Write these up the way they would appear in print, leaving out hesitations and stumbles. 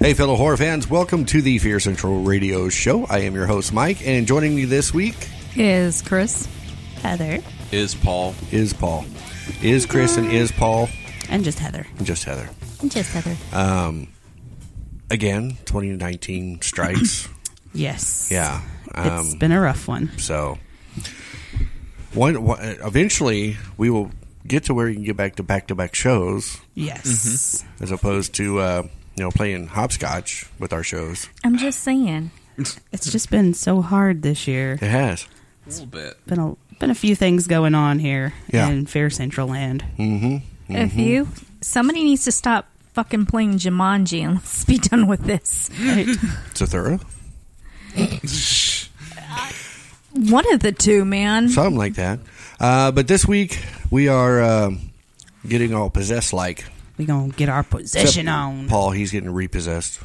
Hey, fellow horror fans, welcome to the Fear Central Radio Show. I am your host, Mike, and joining me this week is Chris, Heather, is Paul, is Chris, and is Paul, and just Heather. Again, 2019 strikes. Yes. Yeah. It's been a rough one. So, eventually, we will get to where you can get back-to-back shows. Yes. Mm-hmm. As opposed to, playing hopscotch with our shows. I'm just saying. It's just been so hard this year. It has. A little bit. Been a few things going on here Yeah. in Fair Central Land. Mm-hmm. Somebody needs to stop fucking playing Jumanji and let's be done with this. Right. Zathura? One of the two, man. Something like that. But this week, we are getting all possessed-like. We gonna get our possession on. Paul, he's getting repossessed.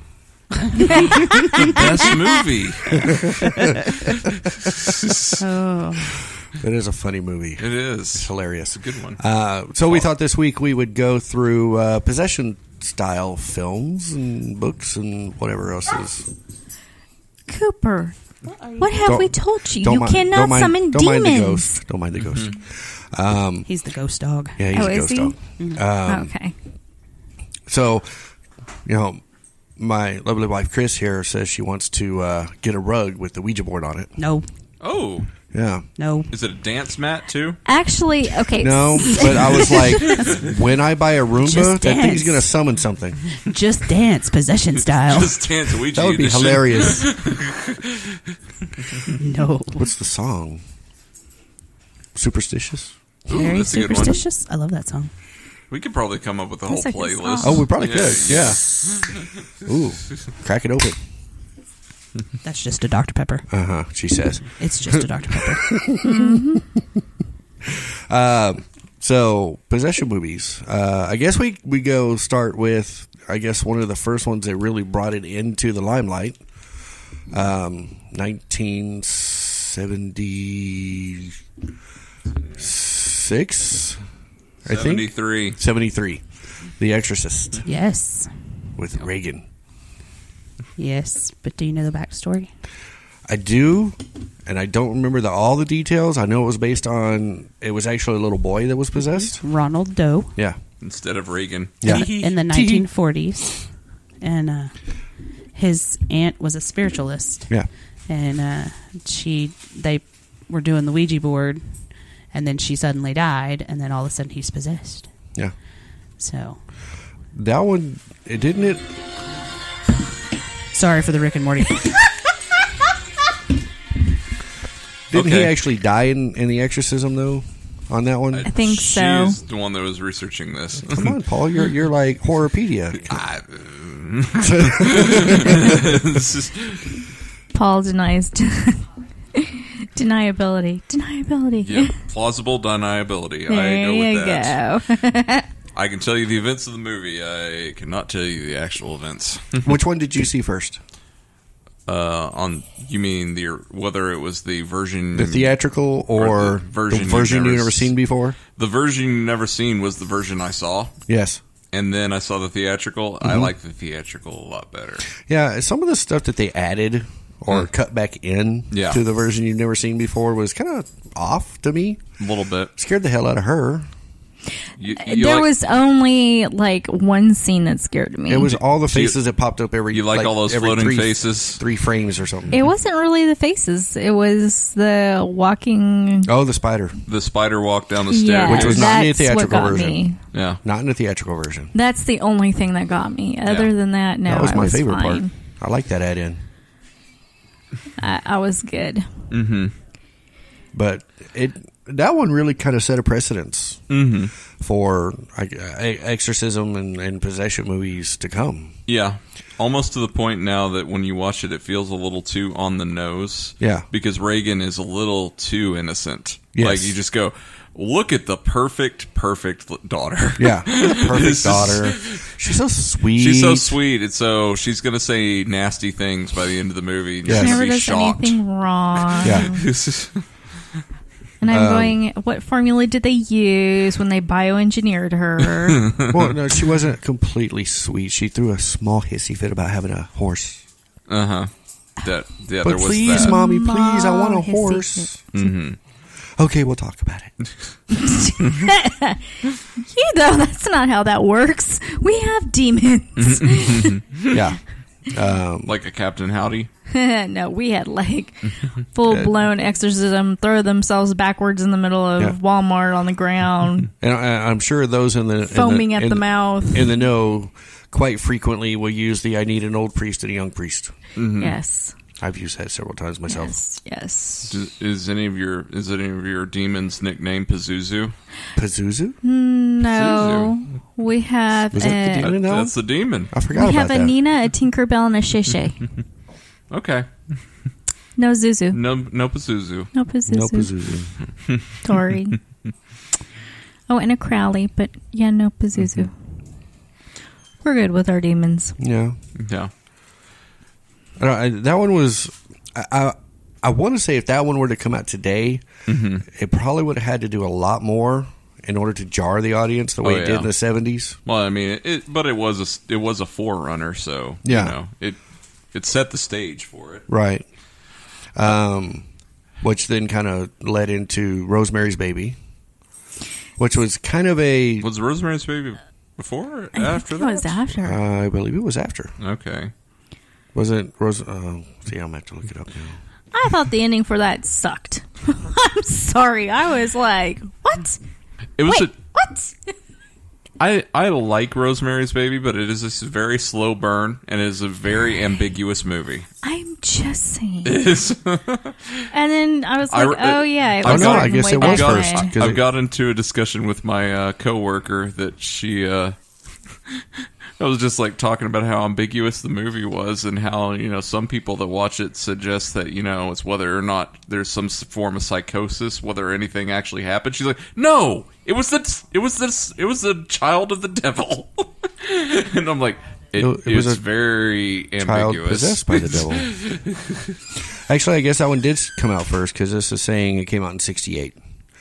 Best movie. Oh. It is a funny movie. It is. It's hilarious. It's a good one. So we thought this week we would go through possession-style films and books and whatever else is. Cooper, what have we told you? You Don't cannot mind- summon don't mind the demons. ghost. Don't mind the ghost. He's the ghost dog. Yeah, he's a is ghost he? dog. Okay. So, my lovely wife Chris here says she wants to get a rug with the Ouija board on it. No. Oh. Yeah. No. Is it a dance mat, too? Actually, okay. No, but I was like, when I buy a Roomba, Just that thing's dance. going to summon something. Just dance, possession style. Just dance Ouija That would be edition. hilarious. No. What's the song? Superstitious? Ooh, Very that's a good one. superstitious. I love that song. We could probably come up with a whole That's a good playlist. song. Oh, we probably could. Yeah. Ooh, crack it open. That's just a Dr. Pepper. She says. It's just a Dr. Pepper. So, possession movies. I guess we go start with, one of the first ones that really brought it into the limelight. 1976, I think. 73. 73. The Exorcist Yes. with Reagan. Yes. But do you know the backstory? I do, and I don't remember all the details. I know it was based on, it was actually a little boy that was possessed. Ronald Doe. Yeah. Instead of Reagan. Yeah. In the 1940s. And his aunt was a spiritualist. Yeah. And they were doing the Ouija board, and then she suddenly died, and then all of a sudden he's possessed. Yeah. So, That one, didn't it? sorry for the Rick and Morty. Didn't he Okay. actually die in the exorcism, though, on that one? I think so. She's the one that was researching this. Come on, Paul. You're like Horrorpedia. This is- Paul denies deniability. yeah, plausible deniability. I There go with you that. go. I can tell you the events of the movie. I cannot tell you the actual events. Which one did you see first? You mean whether it was the version, The theatrical or the version the version you've you never never seen before? The version you never seen was the version I saw, Yes. and then I saw the theatrical. I like the theatrical a lot better. Yeah, some of the stuff that they added or cut back in Yeah. to the version you've never seen before was kind of off to me. A little bit. Scared the hell out of her. There was only like one scene that scared me. It was all the faces that popped up every. You like all those every floating faces? 3 frames or something. It wasn't really the faces. It was the walking. Oh, the spider. The spider walked down the stairs, Yeah, Which was not in the that's what theatrical got version. me. yeah. Not in the theatrical version. That's the only thing that got me. Other than that, no, That was I my was favorite fine. part. I like that add-in. I was good. But that one really kind of set a precedence for exorcism and possession movies to come. Yeah. Almost to the point now that when you watch it, it feels a little too on the nose. Yeah. Because Reagan is a little too innocent. Yes. Like, you just go, look at the perfect daughter. Yeah, perfect This is- daughter. She's so sweet. She's so sweet, and so she's going to say nasty things by the end of the movie. And Yes. you're Never going to be does shocked. anything wrong. Yeah. And I'm going, what formula did they use when they bioengineered her? Well, no, she wasn't completely sweet. She threw a small hissy fit about having a horse. Yeah, But there was please, that. Mommy, please, I want a Hissy horse. fit. Mm-hmm. Okay, we'll talk about it. You know, that's not how that works. We have demons. Yeah. Like a Captain Howdy. No, we had like full-blown exorcism, throw themselves backwards in the middle of Yeah. Walmart on the ground, And I'm sure those foaming at the mouth. in the know quite frequently will use the "I need an old priest and a young priest." Yes. I've used that several times myself. Yes. Is any of your demons nicknamed Pazuzu? Pazuzu? No. We have Was that the a, demon? No. That's the demon. I forgot we about have a that. Nina, a Tinkerbell, and a Shay Shay. Okay. No Zuzu. No Pazuzu. No Pazuzu. No Pazuzu. Sorry. Oh, and a Crowley, but yeah, no Pazuzu. We're good with our demons. Yeah. Yeah. That one was. I want to say if that one were to come out today, it probably would have had to do a lot more in order to jar the audience the way it did in the 70s. Well, I mean, it was a forerunner, so Yeah. it set the stage for it. Right. Which then kind of led into Rosemary's Baby, which was kind of a. Was Rosemary's Baby before or I after think it was that? after. I believe it was after. Okay. Wasn't Rose? See, I'm gonna have to look it up now. I thought the ending for that sucked. I'm sorry. I was like, what? It was Wait, what? I like Rosemary's Baby, but it is a very slow burn and it is a very ambiguous movie. I'm just saying. It is. And then I was like, oh, yeah. It Oh, was no, I written guess way it was back first. when. 'Cause I've got into a discussion with my coworker that she I was just like talking about how ambiguous the movie was and how, some people that watch it suggest that, it's whether or not there's some form of psychosis, whether anything actually happened. She's like, no, it was the child of the devil. And I'm like, it was was a very Child ambiguous. possessed by the devil. Actually, I guess that one did come out first because this is saying it came out in '68.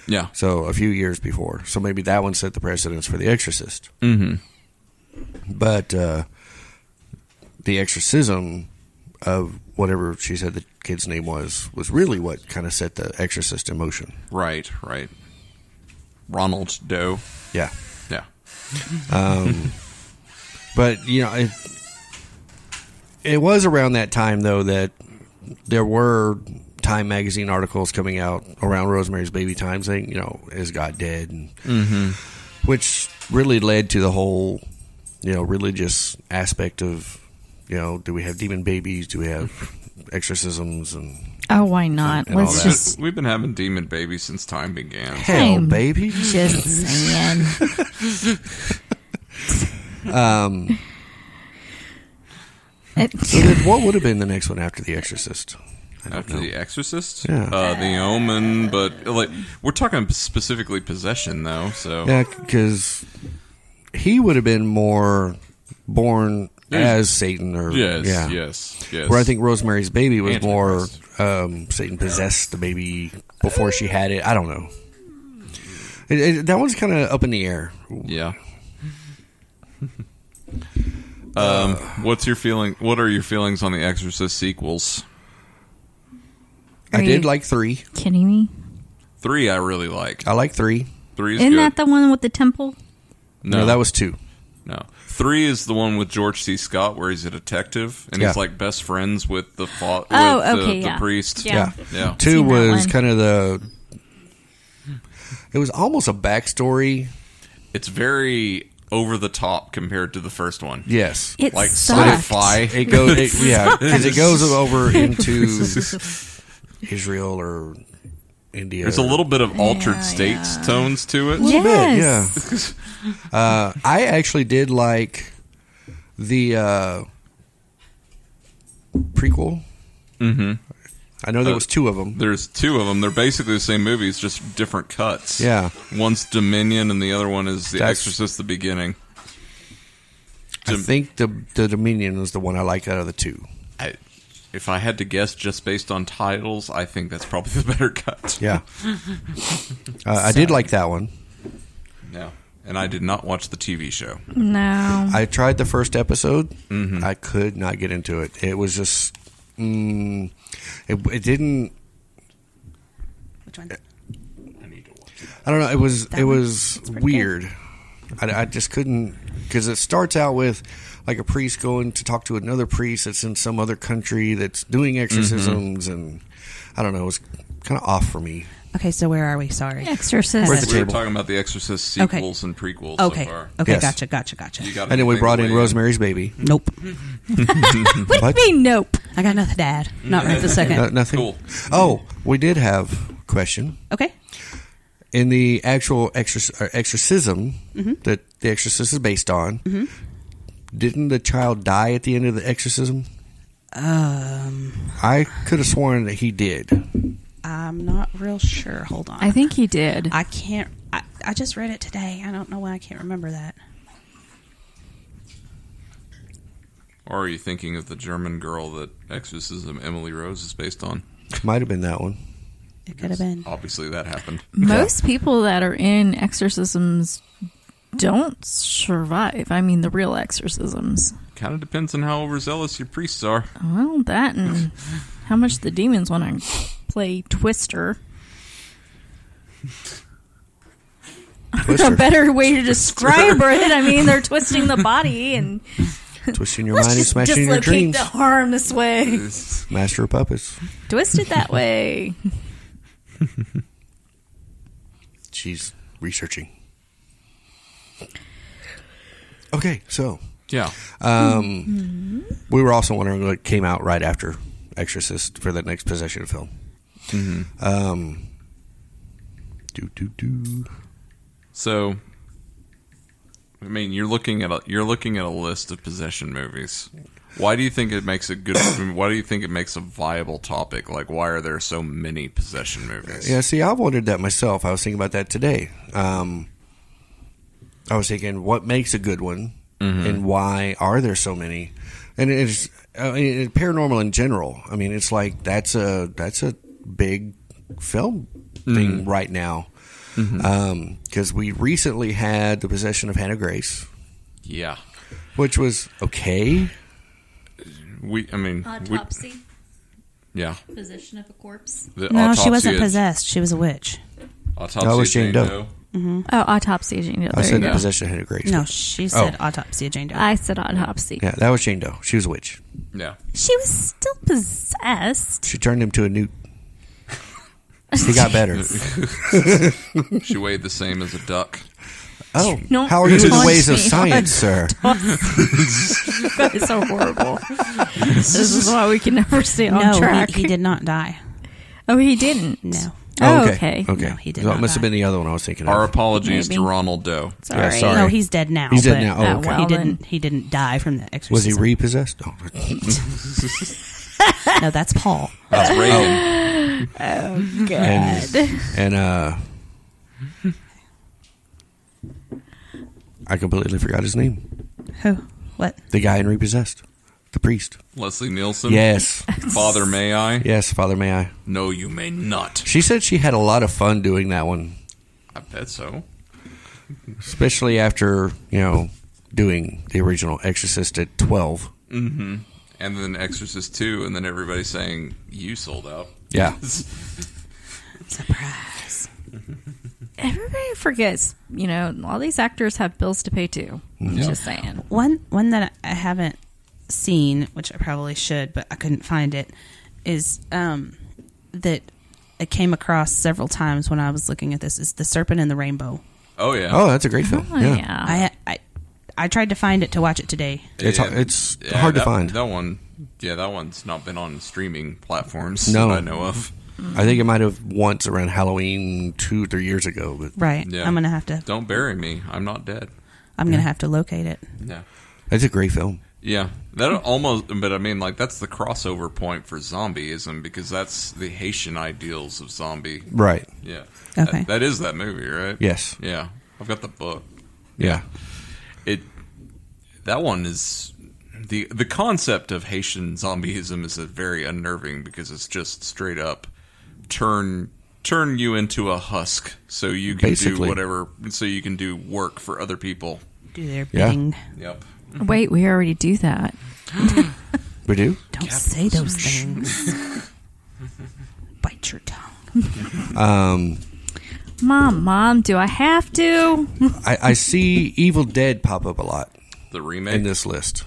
Yeah. So a few years before. So maybe that one set the precedence for The Exorcist. Mm-hmm. But the exorcism of whatever she said the kid's name was really what kind of set The Exorcist in motion. Right. Ronald Doe. Yeah. Yeah. But, it was around that time, though, that there were Time magazine articles coming out around Rosemary's Baby time saying, is God dead? And, which really led to the whole, religious aspect of, do we have demon babies? Do we have exorcisms? And Oh, why not? And all Let's that. just. We've been having demon babies since time began. hell, I'm baby. Just saying. So then what would have been the next one after The Exorcist? I don't After know. The Exorcist? Yeah. The Omen, but we're talking specifically possession, though. So Yeah, because he would have been more born as Satan, or yes. Where I think Rosemary's Baby was Antichrist. more Satan possessed the baby before she had it. I don't know. That one's kind of up in the air. Yeah. What's your feeling? What are your feelings on the Exorcist sequels? I Are did you like 3. kidding me? 3, I really like. I like 3. 3 is Isn't good. that the one with the temple? No, that was 2. No. 3 is the one with George C. Scott where he's a detective and Yeah. he's like best friends with the okay, priest. Yeah. Yeah. 2 Seen that was one. kind of it was almost a backstory. It's very over the top compared to the first one. Yes. It Like sucked. sci-fi. It goes, because it goes over into Israel or India. There's a little bit of altered Yeah, states yeah. tones to it. little bit, Yes. yeah. I actually did like the prequel. Mm-hmm. I know there was 2 of them. There's 2 of them. They're basically the same movie. It's just different cuts. Yeah. One's Dominion and the other one is The That's- Exorcist: The Beginning. I think the Dominion was the one I liked out of the 2. if I had to guess just based on titles, I think that's probably the better cut. Yeah. I did like that one. Yeah. And I did not watch the TV show. No. I tried the first episode. I could not get into it. It was just... it didn't... Which one? I need to watch it. I don't know. It was That one? was weird. I just couldn't, because it starts out with like a priest going to talk to another priest that's in some other country that's doing exorcisms, and I don't know. It was kind of off for me. Okay, so where are we? Sorry. Exorcist. Where's the We were table? talking about the Exorcist sequels and prequels Okay. so far. Okay, Yes. gotcha. You got And then we anything brought to in weigh Rosemary's Baby. Nope. What do you mean, nope? I got nothing to add. Not right this second. Nothing. Cool. Oh, we did have a question. Okay. In the actual exorcism that The Exorcist is based on, didn't the child die at the end of the exorcism? I could have sworn that he did. I'm not real sure. Hold on. I think he did. I can't. I just read it today. I don't know why I can't remember that. Or are you thinking of the German girl that Exorcism Emily Rose is based on? Might have been that one. It could have been. Obviously, that happened. Most people that are in exorcisms don't survive. I mean, the real exorcisms. Kind of depends on how overzealous your priests are. Well, that and how much the demons want to play Twister. Twister. A better way to describe it. I mean, they're twisting the body and Twisting your let's mind and just smashing your dislocate dreams. the arm this way. Master of puppets. Twist it that way. She's researching. Okay, so Yeah. we were also wondering what came out right after Exorcist for the next Possession film. So, I mean, you're looking at a list of possession movies. Why do you think it makes a good? Why do you think it makes a viable topic? Like, why are there so many possession movies? Yeah, see, I've wondered that myself. I was thinking about that today. I was thinking, what makes a good one, and why are there so many? And it's paranormal in general. I mean, it's like that's a big film thing right now. Because we recently had the Possession of Hannah Grace, Yeah. which was okay. Autopsy. Yeah. Position of a corpse. The No, she autopsy wasn't of- possessed. She was a witch. Autopsy That was of Jane Doe. Oh, autopsy of Jane Doe. I There said you the go. Possession of Hannah Grace. No, she said autopsy of Jane Doe. I said autopsy. Yeah, that was Jane Doe. She was a witch. Yeah. She was still possessed. She turned him to a newt. He got better. She weighed the same as a duck. Oh, No, how are you in the punch ways of me. science, sir? You guys are horrible. This is why we can never stay on no, track. he did not die. Oh, he didn't. No. Oh, okay. Okay. No, he did So it not must have die. been the other one I was thinking Our of. apologies Maybe. to Ronald Doe. Sorry. Yeah, sorry. No, he's dead now. He's dead but now. Oh, okay. well, he then. didn't. He didn't die from the exorcism. Was he repossessed? Oh. No, that's Paul. That's Reagan. And I completely forgot his name. Who? What? The guy in Repossessed. The priest. Leslie Nielsen. Yes. Father, may I? Yes, Father, may I? No, you may not. She said she had a lot of fun doing that one, I bet so. especially after, doing the original Exorcist at 12. Mm-hmm. And then Exorcist 2, and then everybody saying, you sold out. Yeah. Surprise. Everybody forgets, all these actors have bills to pay too. Mm-hmm. Just saying. One that I haven't seen, which I probably should, but I couldn't find it, is that I came across several times when I was looking at this, is The Serpent and the Rainbow. Oh, yeah. Oh, that's a great film. Oh, yeah. yeah. I tried to find it to watch it today. It's hard to find. That one, that one's not been on streaming platforms No. that I know of. I think it might have once around Halloween 2 or 3 years ago. But Right. Yeah. I'm gonna have to. Don't bury me. I'm not dead. I'm gonna have to locate it. Yeah. it's a great film. Yeah, that almost, but I mean, like, that's the crossover point for zombieism because that's the Haitian ideals of zombie. Right. Yeah. Okay. That is that movie, right? Yes. Yeah. I've got the book. Yeah. That one is the concept of Haitian zombieism is very unnerving because it's just straight up turn you into a husk so you can Basically. do whatever, so you can do work for other people. Do their Yeah. bidding. Yep. Wait, we already do that. We do? Don't say those things. Bite your tongue. Mom, do I have to? I see Evil Dead pop up a lot The remake. in this list.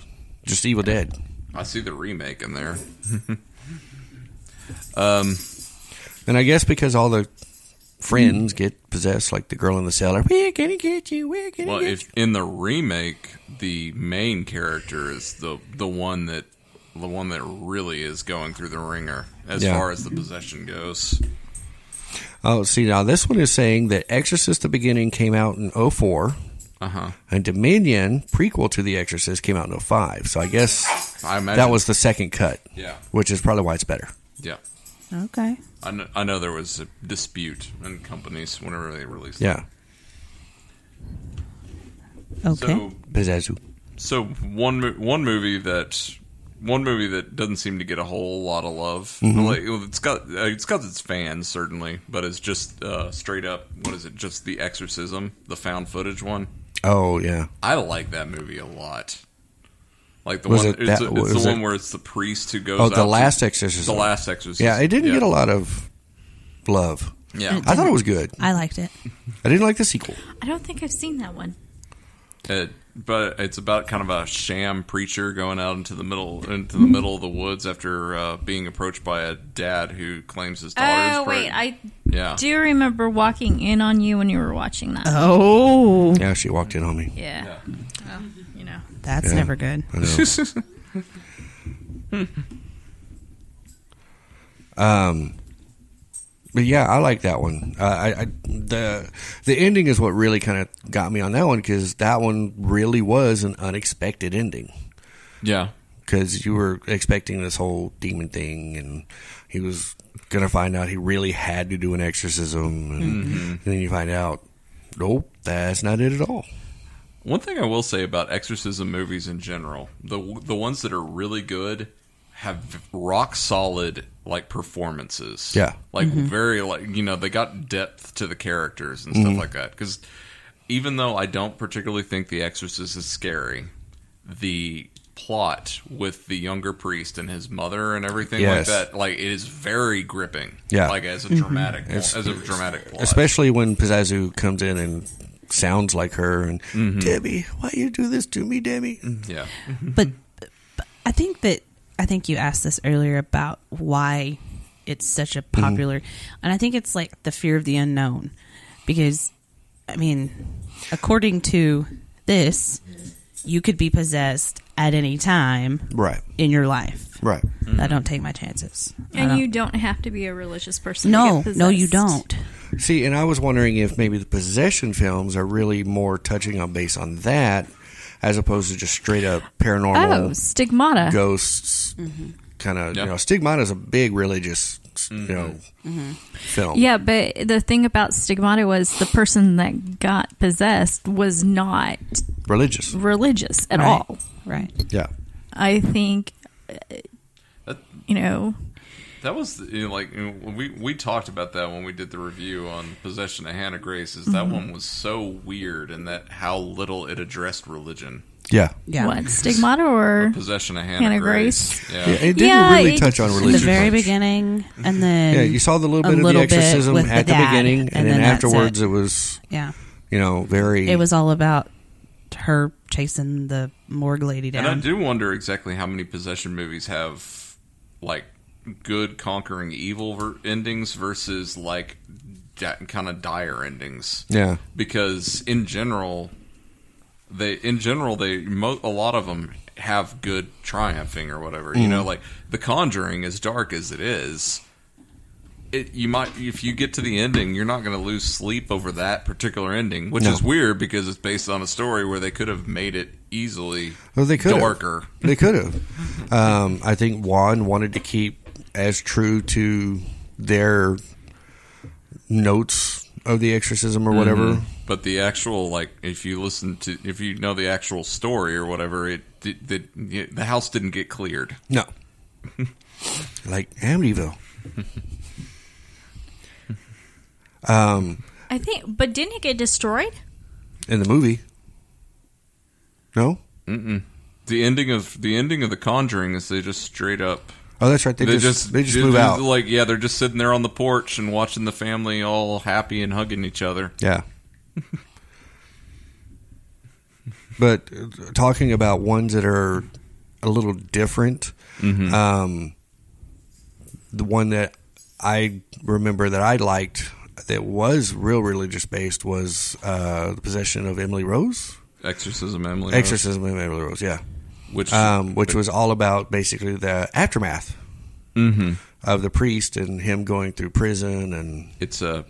Just Evil Dead. I see the remake in there. And I guess because all the friends get possessed, like the girl in the cellar. We're gonna get you. We're gonna Well, get you. if in the remake, the main character is the one that really is going through the ringer as Yeah. far as the possession goes. Oh, see, now this one is saying that Exorcist: The Beginning came out in 2004, and Dominion, prequel to The Exorcist, came out in 2005. So I guess I imagine that was the second cut, yeah. which is probably why it's better. Yeah. Okay. I know there was a dispute in companies whenever they released it. Yeah. Okay. Pizzazu. So one movie that doesn't seem to get a whole lot of love. Like, it's got its fans certainly, but it's just straight up. What is it? Just The Exorcism, the found footage one. Oh, yeah. I like that movie a lot. Like the Was one, it it's that- the was one it- where it's the priest who goes. Oh, out The Last Exorcism. The Last Exorcism. Yeah, it didn't get a lot of love. Yeah, I thought it was good. I liked it. I didn't like the sequel. I don't think I've seen that one. but it's about kind of a sham preacher going out into the middle of the woods after being approached by a dad who claims his daughter is Oh, wait, pregnant. I do remember walking in on you when you were watching that. Oh. Yeah, she walked in on me. Yeah. Well, you know. That's Yeah. never good. I know. But yeah, I like that one. The ending is what really kind of got me on that one, because that one really was an unexpected ending. Yeah. Because you were expecting this whole demon thing, and he was going to find out he really had to do an exorcism, and then you find out, nope, that's not it at all. One thing I will say about exorcism movies in general, the ones that are really good have rock solid like performances. Yeah. Like very like, you know, they got depth to the characters and stuff like that. Because even though I don't particularly think The Exorcist is scary, the plot with the younger priest and his mother and everything Yes. like that, like it is very gripping. Yeah. Like as a dramatic It's- as a dramatic plot. Especially when Pizzazu comes in and sounds like her, and Debbie, why you do this to me, Debbie? Yeah. But I think you asked this earlier about why it's such a popular, and I think it's like the fear of the unknown, because I mean, according to this, you could be possessed at any time Right, in your life. right. I don't take my chances. And you don't have to be a religious person No, to get no, you possessed. don't. See, and I was wondering if maybe the possession films are really more touching on base on that, as opposed to just straight up Oh, paranormal Stigmata. ghosts. Kind of, Yeah. you know, Stigmata is a big religious, you know, film. Yeah, but the thing about Stigmata was the person that got possessed was not Religious. religious at Right. all. Right. Yeah. I think, That- you know, That was like we talked about that when we did the review on Possession of Hannah Grace. Is that one was so weird in that how little it addressed religion. Yeah. Yeah. what, Stigmata or... Possession of Hannah Hannah Grace? Grace. Yeah, Yeah. it didn't Yeah, really it- touch on In the religion. very much. beginning, and then Yeah, you saw the little a bit of the little bit exorcism with at the the dad, beginning, and and then then that's afterwards it. it was, yeah, you know, very. it was all about her chasing the morgue lady And I down. do wonder exactly how many possession movies have like good conquering evil endings versus like kind of dire endings. Yeah. Because in general, a lot of them have good triumphing or whatever. You know, like The Conjuring, as dark as it is, you might, if you get to the ending, you're not going to lose sleep over that particular ending, which No. is weird because it's based on a story where they could have made it easily Well, they could darker. They could have. I think Juan wanted to keep as true to their notes of the exorcism or whatever. But the actual, like, if you know the actual story or whatever, the house didn't get cleared. No. Like Amityville. I think, but didn't it get destroyed? In the movie. No? Mm-mm. The ending of The Conjuring is they just straight up. Oh, that's right. They just move out. Like, yeah, they're just sitting there on the porch and watching the family all happy and hugging each other. Yeah. But talking about ones that are a little different, the one that I remember that I liked that was real religious based was The Possession of Emily Rose. Exorcism of Emily Rose, yeah. Which was all about basically the aftermath of the priest and him going through prison, and it's a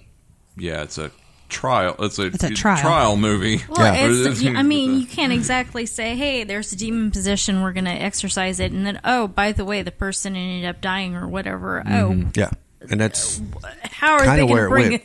trial. It's a trial movie. Well, you can't exactly say, "Hey, there's a demon possession. We're going to exorcise it," and then, oh, by the way, the person ended up dying or whatever. Oh, yeah. And that's how are they going to bring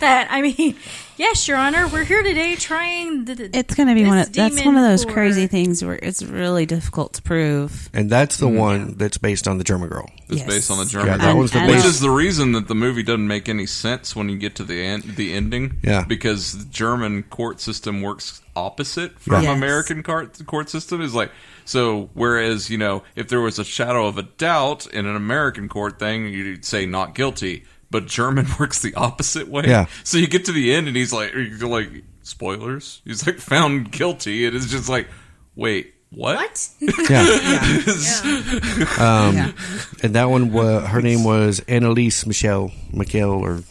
that? I mean, yes, Your Honor, we're here today trying. It's going to be that's one of those crazy things where it's really difficult to prove. And that's the one that's based on the German Girl. It's based on the German Girl. That was the which is the reason that the movie doesn't make any sense when you get to the ending. Yeah, because the German court system works opposite from American court system. Is like. So, whereas, if there was a shadow of a doubt in an American court thing, you'd say not guilty. But German works the opposite way. Yeah. So you get to the end and he's like, spoilers? He's like, found guilty. And it's just like, wait, what? Yeah. And that one, her name was Annalise Michel, or...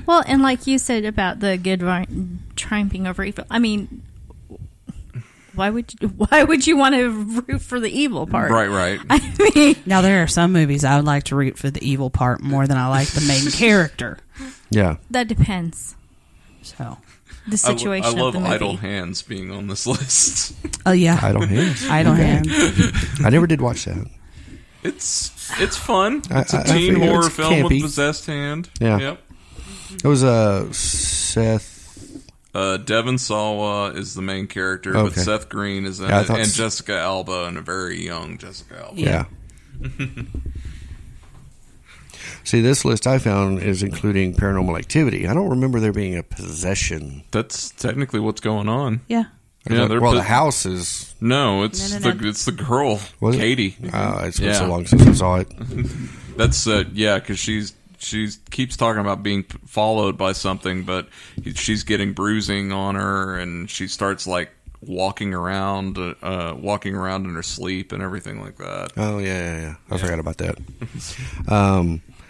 Well, and like you said about the good triumphing over evil, I mean... Why would you want to root for the evil part? Right. I mean, now there are some movies I would like to root for the evil part more than I like the main character. Yeah, that depends. So the situation. I love of the movie. Idle Hands being on this list. Oh yeah, Idle Hands. Idle Hands. I never did watch that. It's fun. It's a teen horror film with possessed hand. Yeah. Yep. It was Seth. Devon Sawa is the main character, but Seth Green is in it, and Jessica Alba, and a very young Jessica Alba. Yeah. See, this list I found is including Paranormal Activity. I don't remember there being a possession. That's technically what's going on. Yeah. The house is... No, it's the girl, Katie. It's been so long since I saw it. That's, because she keeps talking about being followed by something, but she's getting bruising on her, and she starts like walking around in her sleep and everything like that. Oh yeah. I forgot about that.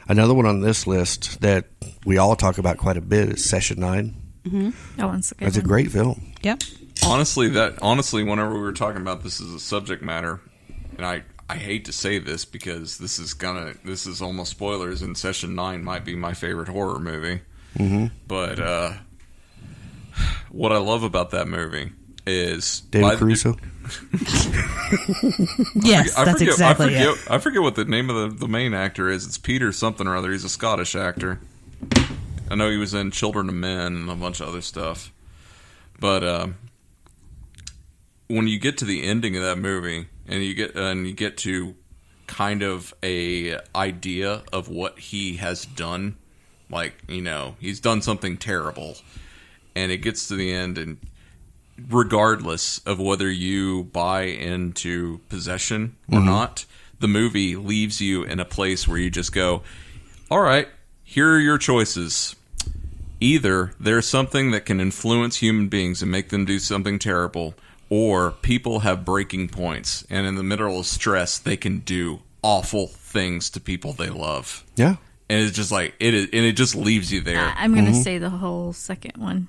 Another one on this list that we all talk about quite a bit is Session 9. Mm-hmm. That one's a good one. It's a great film. Yep. Honestly, whenever we were talking about this as a subject matter, and I hate to say this because this is almost spoilers, and Session 9 might be my favorite horror movie. Mm-hmm. But what I love about that movie is David Caruso. Yes, that's exactly it. I forget what the name of the main actor is. It's Peter something or other. He's a Scottish actor. I know he was in Children of Men and a bunch of other stuff. But when you get to the ending of that movie, and you get to kind of a idea of what he has done, like, he's done something terrible, and it gets to the end, and regardless of whether you buy into possession or not, the movie leaves you in a place where you just go, all right, here are your choices. Either there's something that can influence human beings and make them do something terrible, or people have breaking points, and in the middle of stress, they can do awful things to people they love. Yeah. And it's just like, it just leaves you there. I'm going to say the whole second one.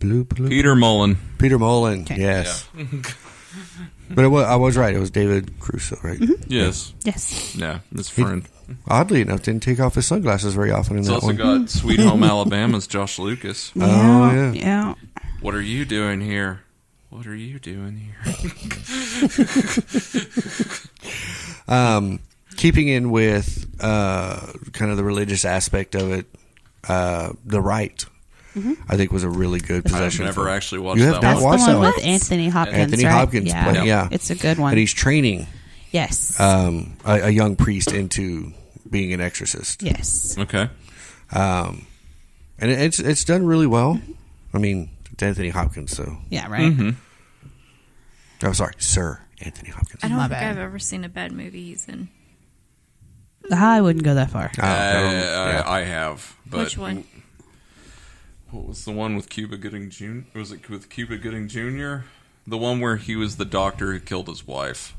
Peter Mullen. Peter Mullen, yes. Yeah. But I was right. It was David Caruso, right? Mm-hmm. Yes. Yes. Yeah, his friend. Oddly enough, didn't take off his sunglasses very often in It's that also one. got Sweet Home Alabama's Josh Lucas. Yeah. What are you doing here? What are you doing here? keeping in with kind of the religious aspect of it, The Right, I think was a really good possession. I've never film. actually watched You have that not That's watched the that one one? with Anthony Hopkins. Anthony right? Hopkins, Yeah. yeah. It's a good one. And he's training Yes. a young priest into being an exorcist. Yes. Okay. And it's done really well. I mean, it's Anthony Hopkins, so. Yeah, right? Oh, sorry, Sir Anthony Hopkins. I don't My think bad. I've ever seen a bad movie he's in. I wouldn't go that far. I have. But Which one? What was the one with Cuba Gooding Jr.? Was it with Cuba Gooding Jr.? The one where he was the doctor who killed his wife.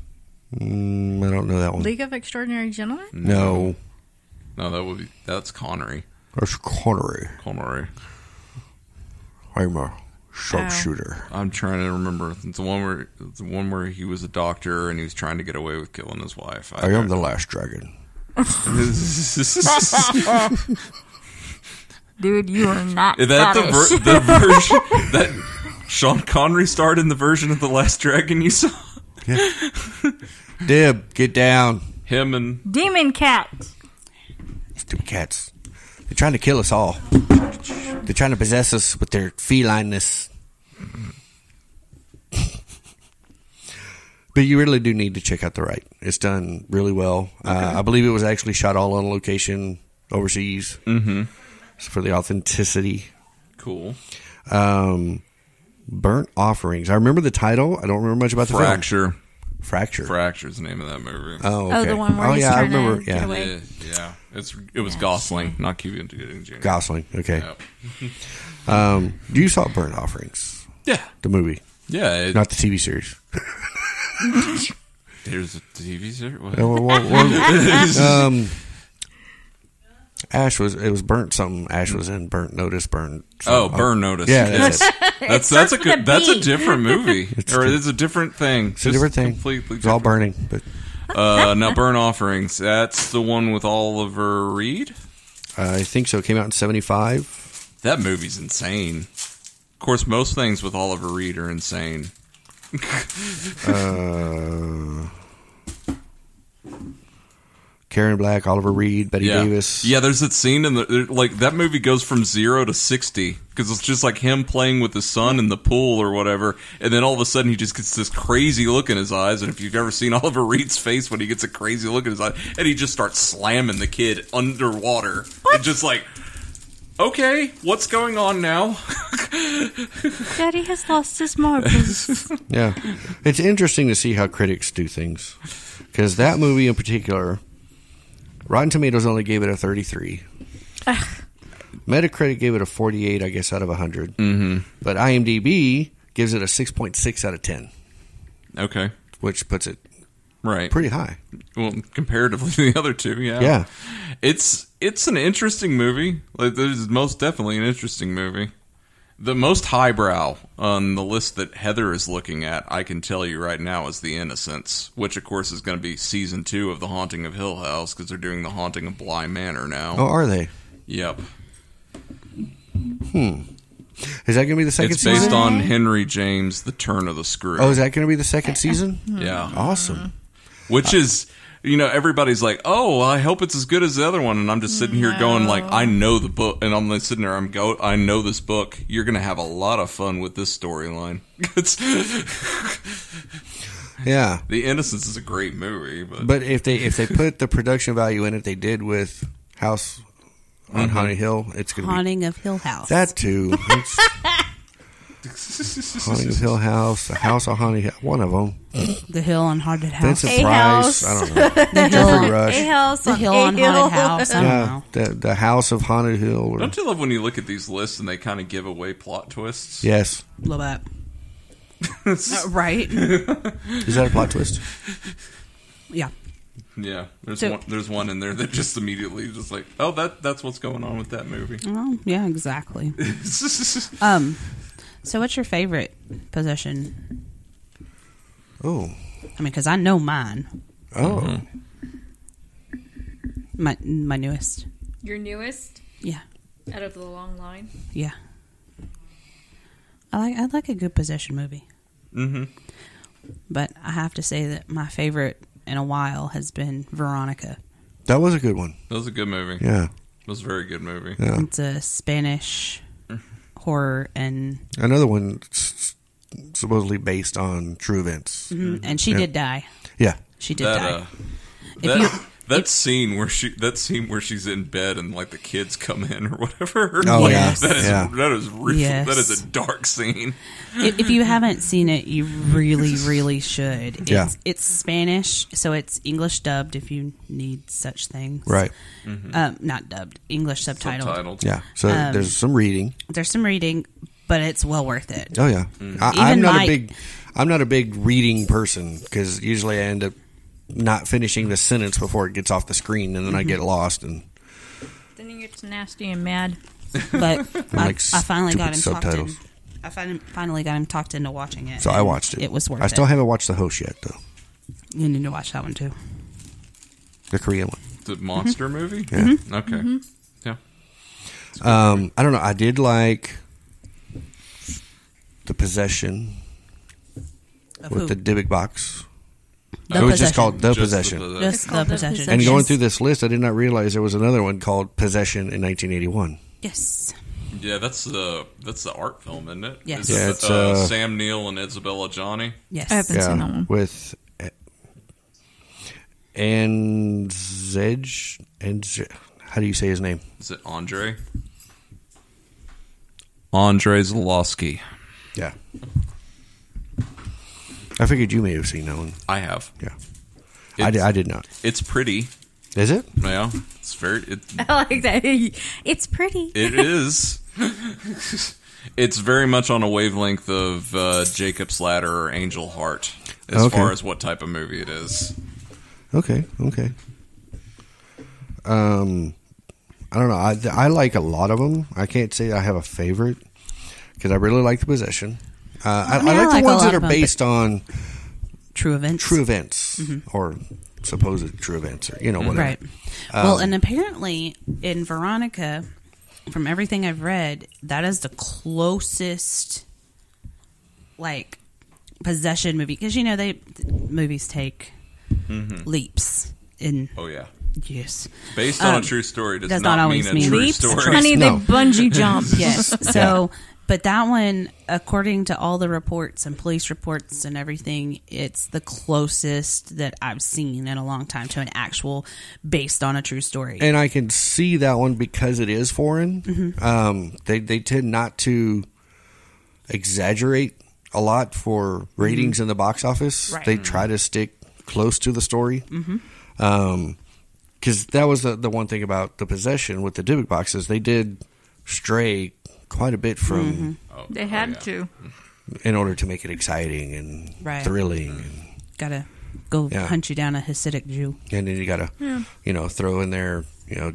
I don't know that one. League of Extraordinary Gentlemen? No. No, that's Connery. That's Connery. I'm a sharpshooter. I'm trying to remember. It's the one where he was a doctor and he was trying to get away with killing his wife. I am the last dragon. Dude, you are not Is that the version that Sean Connery starred in the version of The Last Dragon you saw? Yeah. Dib, get down. Him and Demon Cat. Stupid cats. They're trying to kill us all. They're trying to possess us with their felineness. But you really do need to check out The Right. It's done really well. I believe it was actually shot all on location overseas. For the authenticity. cool. Burnt Offerings. I remember the title. I don't remember much about the film. Fracture. Fracture's the name of that movie. Oh, okay. Oh, the one where he's I trying to remember. get Yeah, away. Yeah. It was Gosling, not Cuba Gooding Jr. Gosling. Okay. Yep. You saw Burnt Offerings, Yeah. the movie, Yeah. not the TV series. There's a TV series. What? Ash was burnt something. Ash was in Burnt Notice. Burnt. Something. Burn Notice. Yeah, that's it. That's starts a with good. a That's a B. different movie, or it's a different thing. It's a different thing. Completely It's all different. burning, but Now, Burn Offerings. That's the one with Oliver Reed. I think so. It came out in '75. That movie's insane. Of course, most things with Oliver Reed are insane. Karen Black, Oliver Reed, Betty Davis. Yeah, there's that scene in the like that movie goes from 0 to 60 because it's just like him playing with his son in the pool or whatever, and then all of a sudden he just gets this crazy look in his eyes. And if you've ever seen Oliver Reed's face when he gets a crazy look in his eyes, and he just starts slamming the kid underwater, and just like, okay, what's going on now? Daddy has lost his marbles. Yeah. It's interesting to see how critics do things. Because that movie in particular, Rotten Tomatoes only gave it a 33. Metacritic gave it a 48, I guess, out of 100. Mm-hmm. But IMDb gives it a 6.6 out of 10. Okay, Which puts it right. pretty high. Well, comparatively to the other two, yeah. Yeah. It's an interesting movie. Like, there's most definitely an interesting movie. The most highbrow on the list that Heather is looking at, I can tell you right now, is The Innocents, which, of course, is going to be season 2 of The Haunting of Hill House, because they're doing The Haunting of Bly Manor now. Oh, are they? Yep. Is that going to be the second It's season? based on Henry James' The Turn of the Screw. Oh, is that going to be the second season? Yeah. Awesome. Which is, everybody's like, oh, I hope it's as good as the other one. And I'm just sitting here going, like, I know the book. And I'm like sitting there, I know this book. You're going to have a lot of fun with this storyline. Yeah. The Innocents is a great movie. But if they put the production value in it they did with House on Haunted Hill, it's going to be Haunting of Hill House. that too. Haunting of Hill House, The House on Haunted Hill, one of them. The Hill on Haunted House. Vincent A Price, House. I don't know. The Jeffrey Hill, Rush. A house the on Hill a on hill. Haunted House. I don't Yeah, know. the House of Haunted Hill. Or, Don't you love when you look at these lists and they kind of give away plot twists? yes. Love that. Right? Is that a plot twist? Yeah. Yeah. So- There's one in there that just immediately just like, oh, that's what's going on with that movie. Oh, yeah, exactly. So what's your favorite possession? Oh. I mean, because I know mine. Oh. My newest. Your newest Yeah. out of the long line. Yeah. I like a good possession movie. Mm-hmm. But I have to say that my favorite in a while has been Veronica. That was a good one. That was a good movie. Yeah. It was a very good movie. Yeah. It's a Spanish horror, and Another one supposedly based on true events. and she did die. Yeah. She did die. That scene where she's in bed and like the kids come in or whatever. Oh, Yes. yeah. That is real. Yes. That is a dark scene. If you haven't seen it, you really, really should. Yeah. It's Spanish, so it's English dubbed if you need such things. Right. Not dubbed, English subtitled. Subtitled. Yeah. So there's some reading. There's some reading, but it's well worth it. Oh yeah. Even I'm not a big reading person because usually I end up not finishing the sentence before it gets off the screen, and then I get lost and Then you get nasty and mad. But I like finally got him stupid talked in. subtitles. I finally got him talked into watching it. So I and watched it. It was worth I still it. haven't watched The Host yet though. You need to watch that one too. The Korean one. The monster movie? Yeah. Okay. Yeah. I don't know. I did like The Possession Of with who? the Dybbuk box. The It was just Possession. called The Just Possession. Just It's the called The possession. Possession. And going Yes. through this list, I did not realize there was another one called Possession in 1981. Yes. Yeah, that's the art film, isn't it? Yes. Is Yeah, it, it's, Sam Neill and Isabella Johnny. Yes. I haven't seen that one. With and Zedge and how do you say his name? Is it Andre? Andre Zalowski. Yeah. I figured you may have seen that one. I have. Yeah. It's, I did not. It's pretty. Is it? Yeah. It's very. I like that. It's pretty. It is. It's very much on a wavelength of Jacob's Ladder or Angel Heart as Okay. far as what type of movie it is. Okay. I don't know. I like a lot of them. I can't say I have a favorite because I really like The Possession. I mean, I like like the a ones lot that are of them, based on True events. true events or supposed true events, or whatever. Right. Well, and apparently in Veronica, from everything I've read, that is the closest, like, possession movie. Because, movies take leaps in... Oh, yeah. Yes. Based on a true story does not not always mean a mean true Leaps, story. honey, No. they bungee jump. Yes. So, but that one, according to all the reports and police reports and everything, it's the closest that I've seen in a long time to an actual based on a true story. And I can see that one because it is foreign. They tend not to exaggerate a lot for ratings in the box office. Right. They try to stick close to the story. Because that was the one thing about The Possession with the Dybbuk boxes. They did stray quite a bit from They had to. in order to make it exciting and Right. thrilling. Gotta go Yeah. hunt you down a Hasidic Jew. And then you got to, throw in there,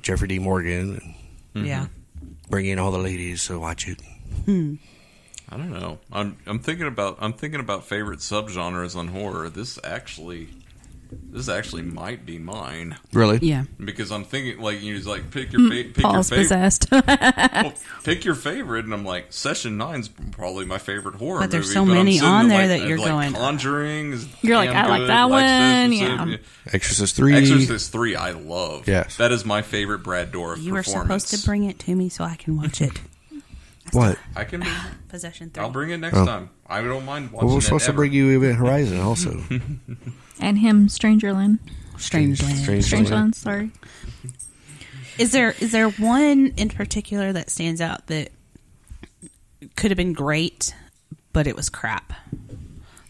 Jeffrey D. Morgan and Yeah. bring in all the ladies to watch it. I don't know. I'm thinking about favorite subgenres on horror. This actually might be mine Really? Yeah. because I'm thinking like you just like pick your Paul's favorite. possessed. Well, pick your favorite, and I'm like Session 9's probably my favorite horror. But there's movie, so I'm many sitting on there like, that you're like going, Conjuring. Is You're like, damn I like good, that one, Exorcist, yeah. Exorcist 3. Exorcist 3, I love. Yes. That is my favorite Brad Dourif You were performance. supposed to bring it to me so I can watch it. What? I can. Possession 3. I'll bring it next Oh. time. I don't mind watching Well, we're it supposed to ever. bring you Event Horizon also. And him, Strangerland. Strangeland. Strangeland, sorry. Is there one in particular that stands out that could have been great, but it was crap?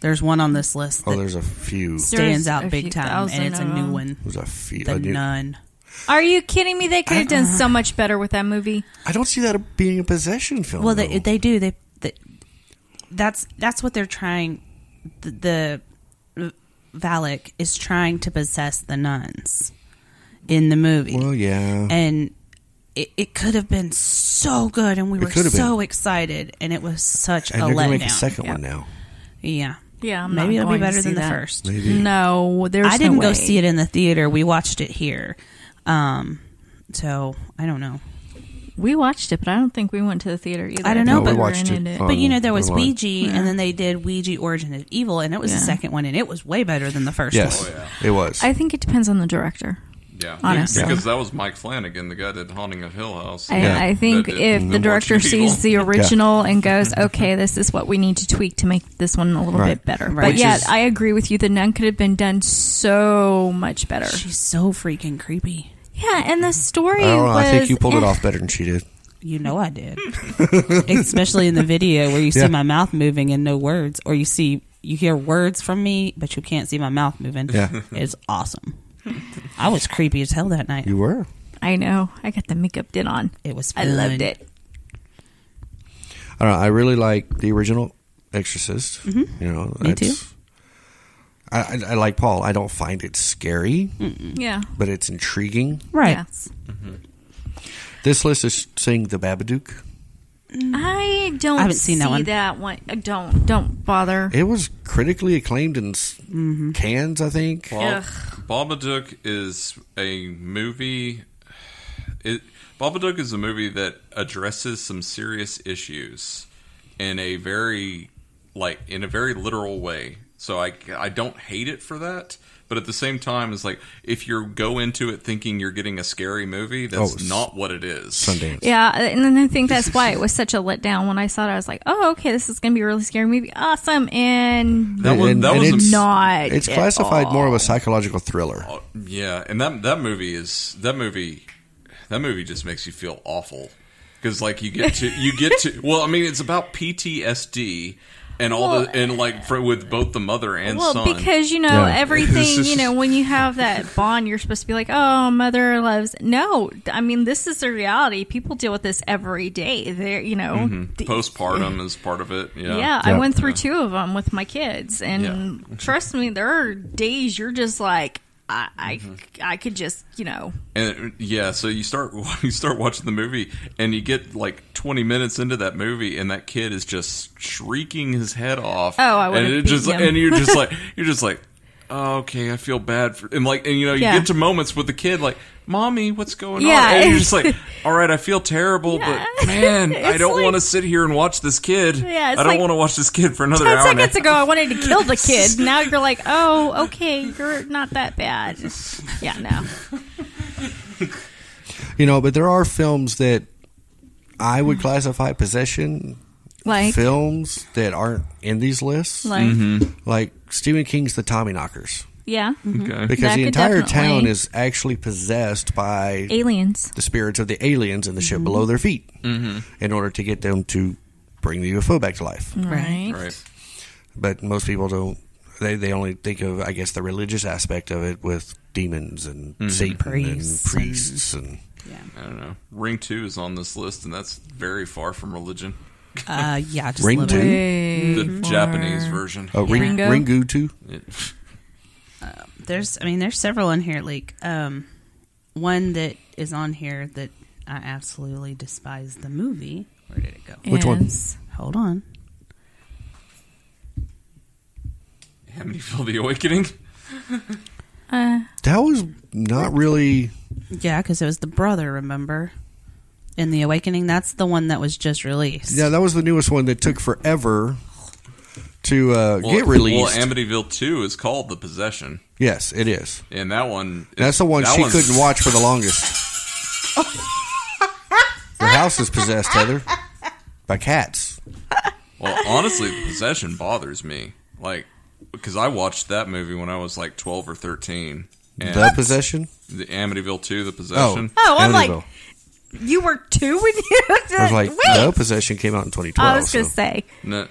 There's one on this list Oh, that there's a few. stands There's out a big few time, thousand and it's a of new them. one. There's a few. The Nun. Are you kidding me? They could have done so much better with that movie. I don't see that being a possession film. Well, though. they do. That's what they're trying. The Valak is trying to possess the nuns in the movie. Well, yeah. And it could have been so good, and we were could have so excited, and it was such And a they're going letdown. to make a second one now. Yeah, Yeah, I'm maybe not it'll be going to better see than the that. first. Maybe. No, there's I didn't no go way. see it in the theater. We watched it here, so I don't know. We watched it, but I don't think we went to the theater either. I don't know, No, but we watched it. But you know, there was online. Ouija, and then they did Ouija Origin of Evil, and it was the second one, and it was way better than the first Yes, one. it was. I think it depends on the director. Yeah, Honestly. because that was Mike Flanagan, the guy that did Haunting of Hill House. I think That did if the director Origin of Evil. sees the original and goes, okay, this is what we need to tweak to make this one a little Right. bit better. Right. But Which yeah, is- I agree with you. The Nun could have been done so much better. She's so freaking creepy. Yeah, and the story I don't know. was... I think you pulled it off better than she did. You know I did. Especially in the video where you see Yeah. my mouth moving and no words, or you hear words from me, but you can't see my mouth moving. Yeah. It's awesome. I was creepy as hell that night. You were. I know. I got the makeup did on. It was I fun. loved it. I don't know. I really like the original Exorcist. You know, Me too. I like Paul. I don't find it scary, Yeah. but it's intriguing. Right. Yes. This list is saying the Babadook. I don't I haven't seen that one. Don't bother. It was critically acclaimed in cans, I think. Ugh. Babadook is a movie. Babadook is a movie that addresses some serious issues in a very literal way. So I don't hate it for that, but at the same time, it's like if you go into it thinking you're getting a scary movie, that's not what it is. Sundance. Yeah, and then I think that's why it was such a letdown when I saw it. I was like, "Oh, okay, this is going to be a really scary movie, awesome!" And That was it's not. It's at classified all. more of a psychological thriller. Yeah, and that movie just makes you feel awful because like you get to well, I mean, it's about PTSD. And with both the mother and son. Well, because everything, when you have that bond, you're supposed to be like, "Oh, mother loves." No, I mean, this is the reality. People deal with this every day. They're, Postpartum is part of it. Yeah. Yeah, I went through 2 of them with my kids, and trust me, there are days you're just like, I could just, And so you start watching the movie, and you get like 20 minutes into that movie, and that kid is just shrieking his head off. Oh, I would have beaten him. And you're just like, oh, okay, I feel bad for, and you get to moments with the kid like, "Mommy, what's going on?" And you're just like, "All right, I feel terrible, but man, I don't want to sit here and watch this kid. Yeah, I don't want to watch this kid for another 10 hour." seconds ago, I wanted to kill the kid. Now you're like, "Oh, okay, you're not that bad." Yeah, no. But there are films that I would classify possession Like films that aren't in these lists. Like Stephen King's The Tommyknockers. Yeah. Okay. Because That the could entire definitely- town is actually possessed by Aliens. the spirits of the aliens in the ship below their feet in order to get them to bring the UFO back to life. Right. Right. But most people don't. They only think of, I guess, the religious aspect of it with demons and Satan Priests and priests. And I don't know. Ring 2 is on this list, and that's very far from religion. Yeah, just Ring a little 2? bit. The Japanese version. Oh, Ringo? Ringu too? There's several in here. Like one that is on here that I absolutely despise the movie. Where did it go? Which one? Yes. Hold on. Amityville: The Awakening. That was not really. Yeah, because it was the brother. Remember, in The Awakening. That's the one that was just released. Yeah, that was the newest one that took forever to get released. Well, Amityville 2 is called The Possession. Yes, it is. And that one... That's the one she couldn't watch for the longest. Your house is possessed, Heather, by cats. Well, honestly, The Possession bothers me. Like, because I watched that movie when I was like 12 or 13. And The Possession? The Amityville 2, The Possession. Oh, I'm like, Amityville. you were 2 when you... I was like, Wait. The Possession came out in 2012. I was going to so. say, No.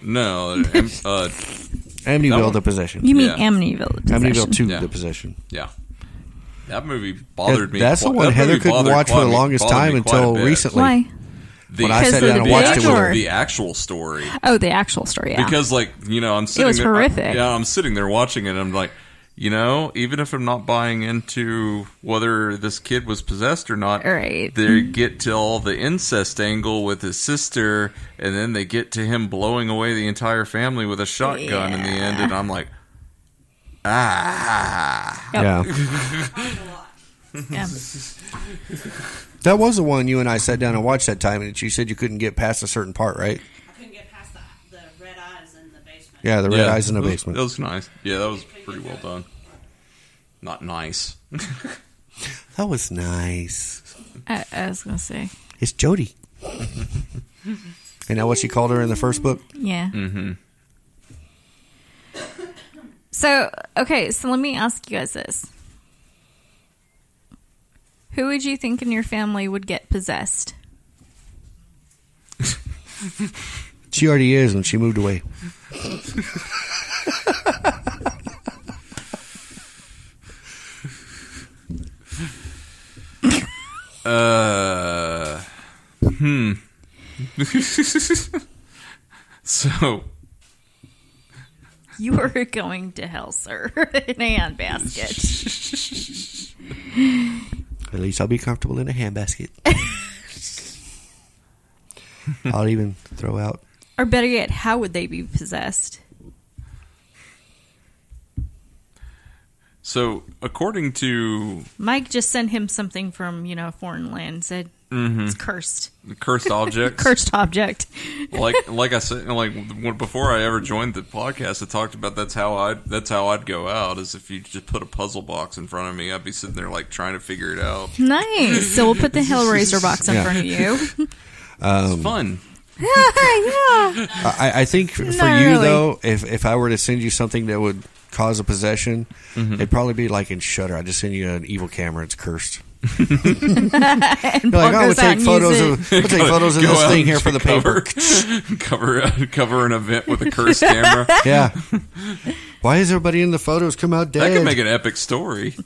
Amityville, one- The Possession. you mean Yeah. Amityville. Amityville 2, Yeah. The Possession. Yeah. That movie bothered me. That's the that one Heather movie couldn't bothered watch for the me- longest bothered time me quite a until bit. recently. Why? When I sat Because down of and the watched it actual- with her. The actual story. Oh, the actual story, yeah. Because, like, I'm sitting was there, horrific. I'm sitting there watching it, and I'm like, even if I'm not buying into whether this kid was possessed or not, Right. they get to all the incest angle with his sister, and then they get to him blowing away the entire family with a shotgun in the end, and I'm like, Yep. Yeah. Yeah. That was the one you and I sat down and watched that time, and you said you couldn't get past a certain part, right? I couldn't get past the red eyes in the basement. Yeah, the red eyes in the basement. That was nice. Yeah, that was pretty well done. Not nice. That was nice. I was going to say. It's Jody. And that what she called her in the first book? Yeah. Mm-hmm. So, okay, so let me ask you guys this. Who would you think in your family would get possessed? She already is when she moved away. So You are going to hell, sir, in a handbasket. At least I'll be comfortable in a handbasket. I'll even throw out. Or better yet, how would they be possessed? So, according to Mike just sent him something from, a foreign land. Said it's cursed. cursed objects, Cursed object. like I said, before I ever joined the podcast, I talked about that's how I'd go out. Is if you just put a puzzle box in front of me, I'd be sitting there trying to figure it out. Nice. So we'll put the Hellraiser box in Yeah. front of you. It's fun. Yeah. I think for Not you, really. though, if I were to send you something that would cause a possession, it'd probably be like in Shudder. I just send you an evil camera. It's cursed. And You're like, Paul oh, we'll goes out take and photos use it. of Go this out thing and here for the paper. cover an event with a cursed camera. Yeah. Why is everybody in the photos come out dead? That could make an epic story.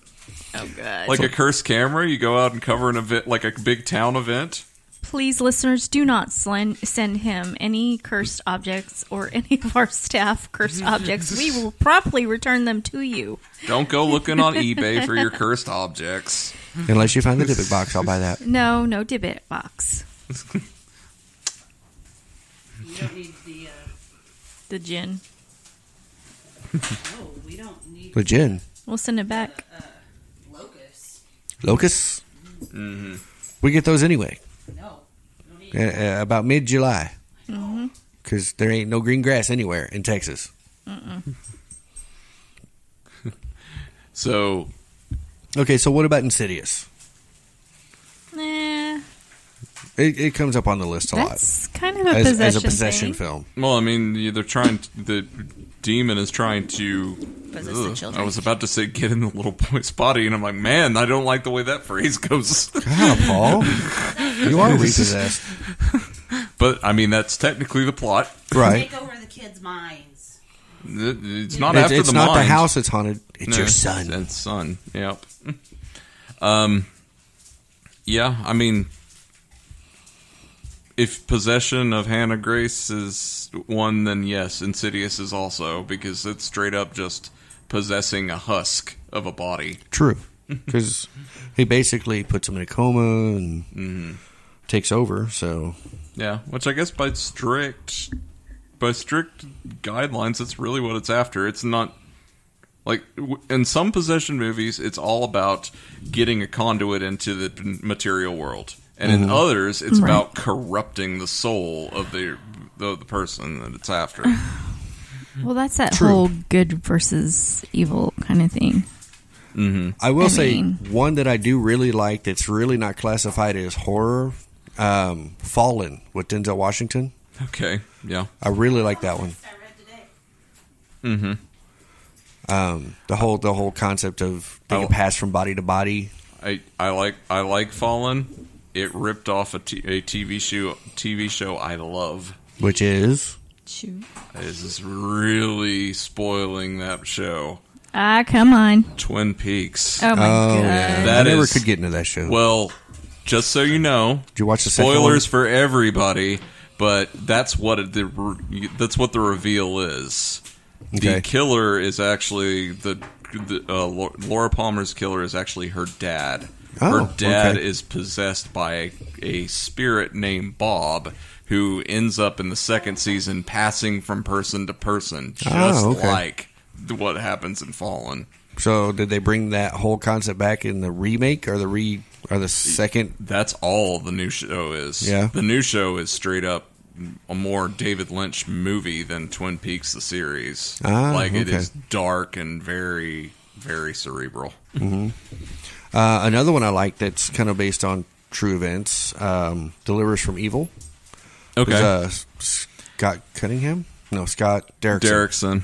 Oh, God. Like a cursed camera, you go out and cover an event, like a big town event. Please, listeners, do not send him any cursed objects or any of our staff cursed objects. We will promptly return them to you. Don't go looking on eBay for your cursed objects. Unless you find the Dybbuk box, I'll buy that. No Dybbuk box. You don't need The gin. Oh, we don't need The gin. We'll send it back. locusts. Locusts? Mm-hmm. We get those anyway. No. We don't need About mid-July. Because there ain't no green grass anywhere in Texas. So, Okay, so what about Insidious? Nah, It comes up on the list a lot. that's kind of a possession As a possession thing. film. well, I mean, the demon is trying to. Possess the children. I was about to say get in the little boy's body, and I'm like, man, I don't like the way that phrase goes. God, Paul. You are repossessed. But, I mean, that's technically the plot. Right. Take over the kids' minds. It's not after It's the not the mind. house that's haunted. It's No, your son. It's son. Yep. Yeah, I mean, if possession of Hannah Grace is one, then yes, Insidious is also, because it's straight up just possessing a husk of a body. True. Because he basically puts him in a coma and takes over, so... Yeah, which I guess by strict guidelines, that's really what it's after. It's not like in some possession movies, it's all about getting a conduit into the material world, and in others, it's Right. about corrupting the soul of the person that it's after. Well, that's that True. whole good versus evil kind of thing. I will I say mean- one that I do really like that's really not classified as horror, Fallen with Denzel Washington. Okay, yeah, I really like that one. I read today. The whole concept of they can pass from body to body. I like Fallen. It ripped off a TV show I love. Which is... Shoot. This is really spoiling that show, Ah, come on. Twin Peaks. Oh, my God. yeah. That I never is- could get into that show. Well, just so you know, Did you watch the second spoilers one? for everybody, but that's what that's what the reveal is. Okay. The killer is actually Laura Palmer's killer is actually her dad. Oh, Her dad okay. is possessed by a spirit named Bob, who ends up in the second season passing from person to person, just okay. like what happens in Fallen. So did they bring that whole concept back in the remake or the or the second. That's all the new show is. Yeah. The new show is straight up a more David Lynch movie than Twin Peaks the series. It okay. is dark and very, very cerebral. Another one I like that's kind of based on true events, Delivers from Evil. Okay. Scott Cunningham? No, Scott Derrickson. Derrickson.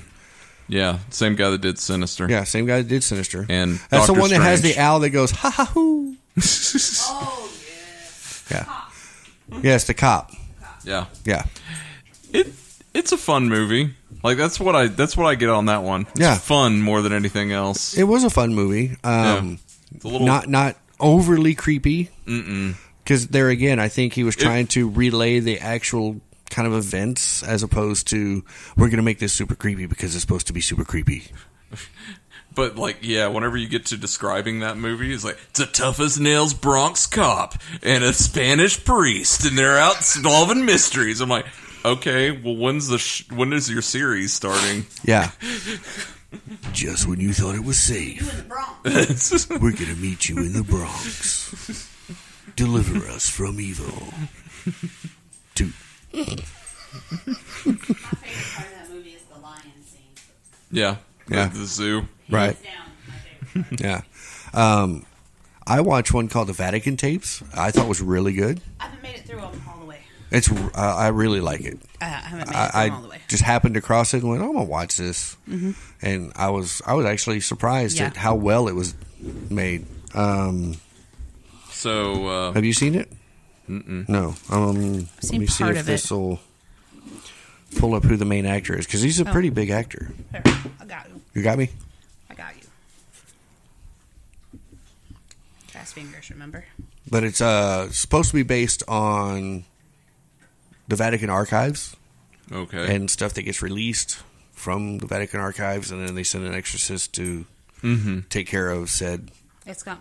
Yeah, same guy that did Sinister. Yeah, same guy that did Sinister. And that's Doctor the one that has Strange. the owl that goes, ha ha hoo. Oh, Yeah. Yes, the cop. Yeah. Yeah. It's a fun movie. Like that's what I get on that one. It's Yeah. fun more than anything else. It was a fun movie. It's a little Not overly creepy. Mm-mm. Because there again, I think he was trying to relay the actual kind of events as opposed to, we're going to make this super creepy because it's supposed to be super creepy. But, whenever you get to describing that movie, it's like, it's a tough-as-nails Bronx cop and a Spanish priest, and they're out solving mysteries. I'm like, okay, well, when is your series starting? Yeah. Just when you thought it was safe, we're going to meet you in the Bronx. Deliver us from evil. Toot. My favorite part of that movie is the lion scene. Yeah. Yeah. The zoo. Right. Hands down, my favorite part. Yeah. I watched one called The Vatican Tapes. I thought it was really good. I haven't made it through them all the way. It's I really like it. I haven't made it through them all the I way. just happened to cross it and went, I'm gonna watch this, and I was actually surprised Yeah. at how well it was made. So, Have you seen it? No. Let seen me see part if of it. this will pull up who the main actor is, because he's a pretty big actor. There, I got you. You got me? I got you. Fast fingers, remember? But it's supposed to be based on the Vatican archives okay. and stuff that gets released from the Vatican archives, and then they send an exorcist to take care of said. It's got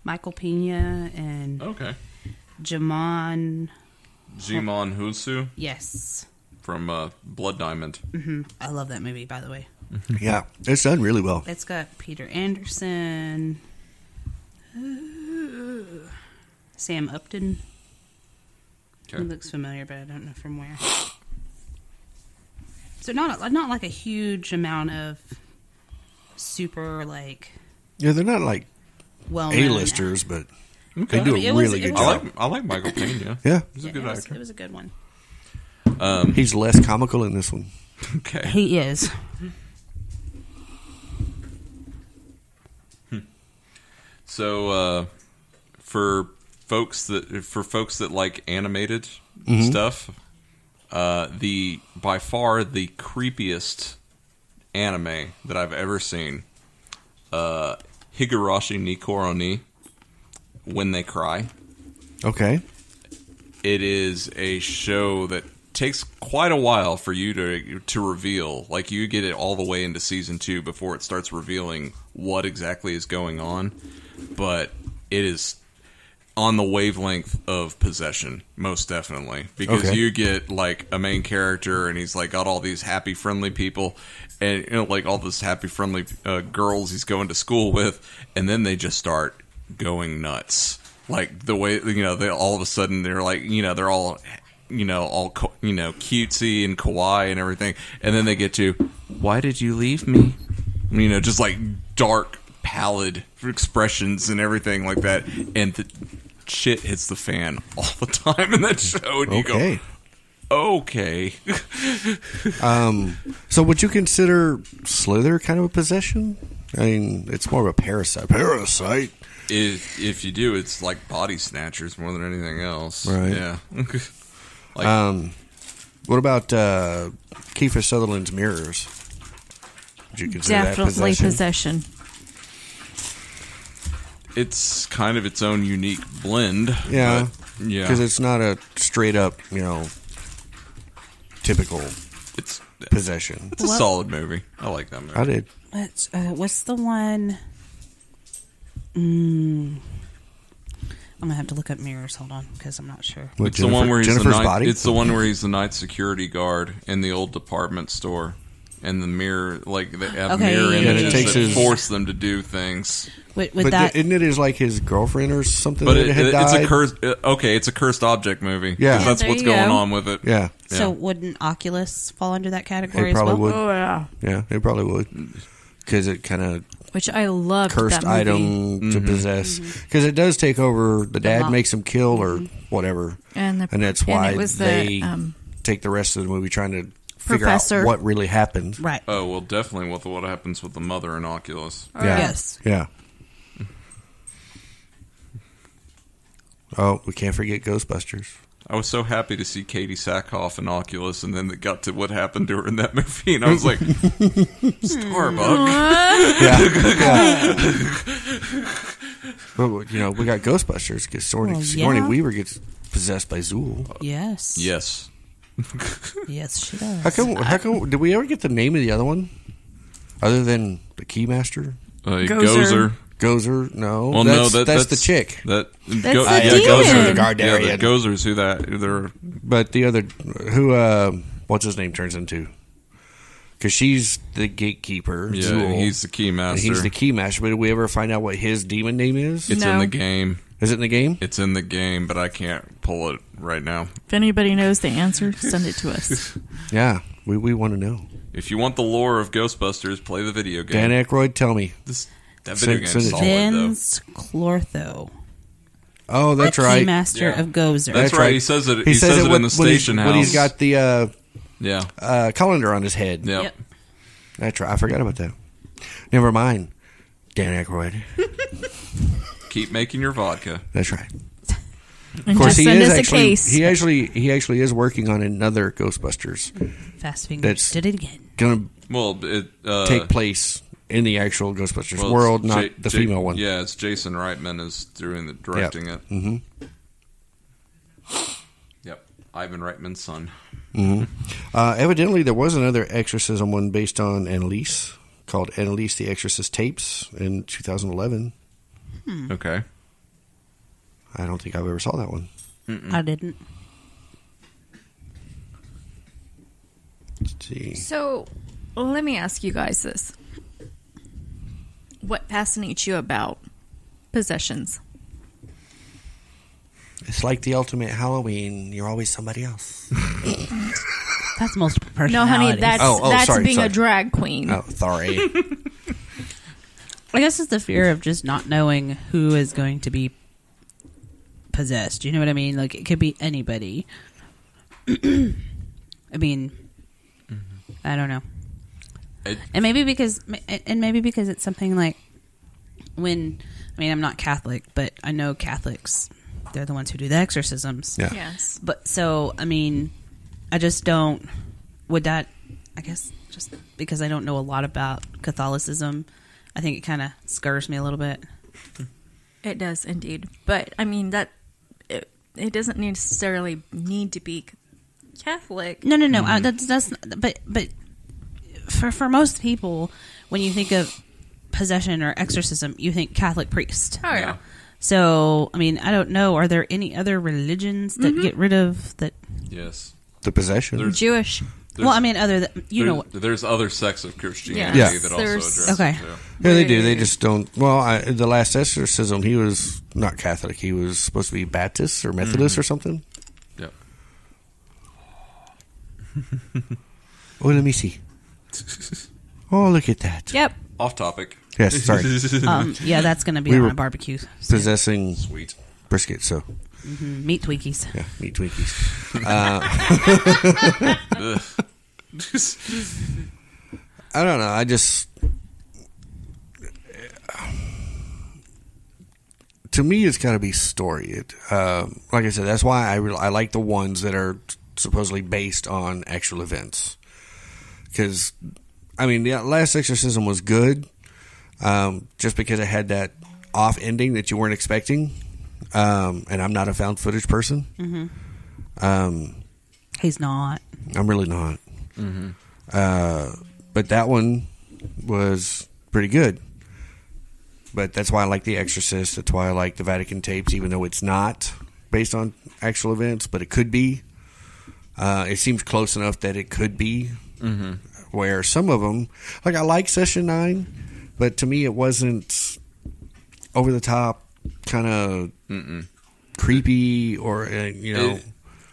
Michael Pena and Okay. Jamon. Jimon Husu Yes. from Blood Diamond. I love that movie, by the way. Yeah, it's done really well. It's got Peter Anderson, Sam Upton. Okay. He looks familiar, but I don't know from where. So not like a huge amount of super like Yeah, they're not like well-known. A-listers, but Okay. they do I mean, a it was- really it good was- job. I like Michael Pena. Yeah, He's a Yeah, good it was, actor. it was a good one. he's less comical in this one. Okay. He is. So for folks that like animated stuff, the by far the creepiest anime that I've ever seen, Higurashi ni Koro ni When They Cry. Okay. It is a show that takes quite a while for you to reveal. Like, you get it all the way into season 2 before it starts revealing what exactly is going on. But it is on the wavelength of Possession, most definitely. Because Okay. you get, like, a main character, and he's, like, got all these happy, friendly people, and, you know, like, all those happy, friendly girls he's going to school with, and then they just start going nuts. Like, the way, you know, they all of a sudden, they're like, you know, they're all, you know, cutesy and kawaii and everything. And then they get to, why did you leave me? You know, just like dark, pallid expressions and everything like that. And the shit hits the fan all the time in that show. And you Okay. go, okay. So would you consider Slither kind of a possession? I mean, it's more of a parasite. Parasite. If you do, it's like Body Snatchers more than anything else. Right. Yeah. Like, What about Kiefer Sutherland's Mirrors? Would you consider Definitely that possession? it's kind of its own unique blend. Yeah. but, yeah. Because it's not a straight up, you know, typical It's possession. a solid movie. I like that movie. I did. What's the one? I'm gonna have to look up Mirrors. Hold on, because I'm not sure. What, It's the one where he's Jennifer's the night. body. It's the one where he's the night security guard in the old department store, and the mirror, like they have Okay, mirror yeah, images it takes that his- force them to do things. With But that, isn't it his girlfriend or something But that had it's died? a cursed. Okay, it's a cursed object movie. Yeah. that's there what's you going go. on with it. Yeah, so wouldn't Oculus fall under that category it as probably well? would. Oh yeah, Yeah, it probably would. Because it kind of which I loved cursed that movie. item to possess. Because it does take over. The dad mom. makes him kill or whatever. and that's why it was they the take the rest of the movie trying to figure Professor. out what really happened. Right. Oh well, definitely with what happens with the mother in Oculus. Yeah. Yes. Yeah. Oh, we can't forget Ghostbusters. I was so happy to see Katie Sackhoff in Oculus, and then it got to what happened to her in that movie, and I was like, Starbuck. But we got Ghostbusters because Sigourney yeah. Weaver gets possessed by Zool. Yes. Yes. Yes, she does. How come? Did we ever get the name of the other one, other than the Keymaster? Gozer. Gozer? No. Well, that's no, the chick. the Gozer the demon. Gardarian. Yeah, the Gozer's who they're. But the other, who, what's his name turns into? Because she's the gatekeeper. Yeah, Zool, he's the key and master. he's the Keymaster. But did we ever find out what his demon name is? It's No. in the game. Is it in the game? It's in the game, but I can't pull it right now. If anybody knows the answer, send it to us. Yeah, we want to know. If you want the lore of Ghostbusters, play the video game. Dan Aykroyd, tell me. That video game's send it to solid, Vince Clortho, Oh, that's the right. Keymaster Yeah. of Gozer. That's right. He says it. He says it in the when station house. when he's got the Yeah. colander on his head. Yep. Yep. That's right. I forgot about that. Never mind. Dan Aykroyd. Keep making your vodka. That's right. And Of course, just he send is us a actually. case. He actually is working on another Ghostbusters. Fast Fingers That's- did it again. Going Well, it to take place in the actual Ghostbusters well, world, it's not the female one. Yeah, it's Jason Reitman is directing it. Mm-hmm. Yep, Ivan Reitman's son. Evidently, there was another exorcism one based on Annalise called Annalise the Exorcist Tapes in 2011. Okay. I don't think I've ever saw that one. I didn't. Let's see. So, let me ask you guys this. What fascinates you about possessions? It's like the ultimate Halloween. You're always somebody else. That's multiple No, personalities. honey, that's sorry, being sorry. a drag queen. Oh, sorry. I guess it's the fear of just not knowing who is going to be possessed. You know what I mean? Like, it could be anybody. I mean, I don't know. And maybe because it's something like when, I mean, I'm not Catholic, but I know Catholics, they're the ones who do the exorcisms. Yeah. Yes. But so, I mean, I just don't, would that, I guess, just because I don't know a lot about Catholicism, I think it kind of scares me a little bit. It does indeed. But, I mean, that it doesn't necessarily need to be Catholic. No. That's but for most people, when you think of possession or exorcism, you think Catholic priest. Oh, yeah. So, I mean, I don't know. Are there any other religions that get rid of that? Yes. The possession. There's- Jewish. Well, I mean, other than there's other sects of Christianity Yes, that also there's- address Okay. it too. Yeah, they do. They just don't. Well, the last exorcism, he was not Catholic. He was supposed to be Baptist or Methodist or something. Yep. Oh, let me see. Oh, look at that. Yep. Off topic. Yes, sorry. yeah, that's going to be We on were my barbecue. Possessing Sweet. brisket, so Meat Twinkies. yeah, meat Twinkies. Ugh. I don't know. I just, to me, it's got to be story. Like I said, that's why I like the ones that are supposedly based on actual events. Because, I mean, the last exorcism was good, just because it had that off ending that you weren't expecting. And I'm not a found footage person. He's not. I'm really not. But that one was pretty good. But that's why I like The Exorcist. That's why I like the Vatican tapes, even though it's not based on actual events, but it could be. It seems close enough that it could be. where some of them, like I like Session 9, but to me it wasn't over the top, kind of creepy, or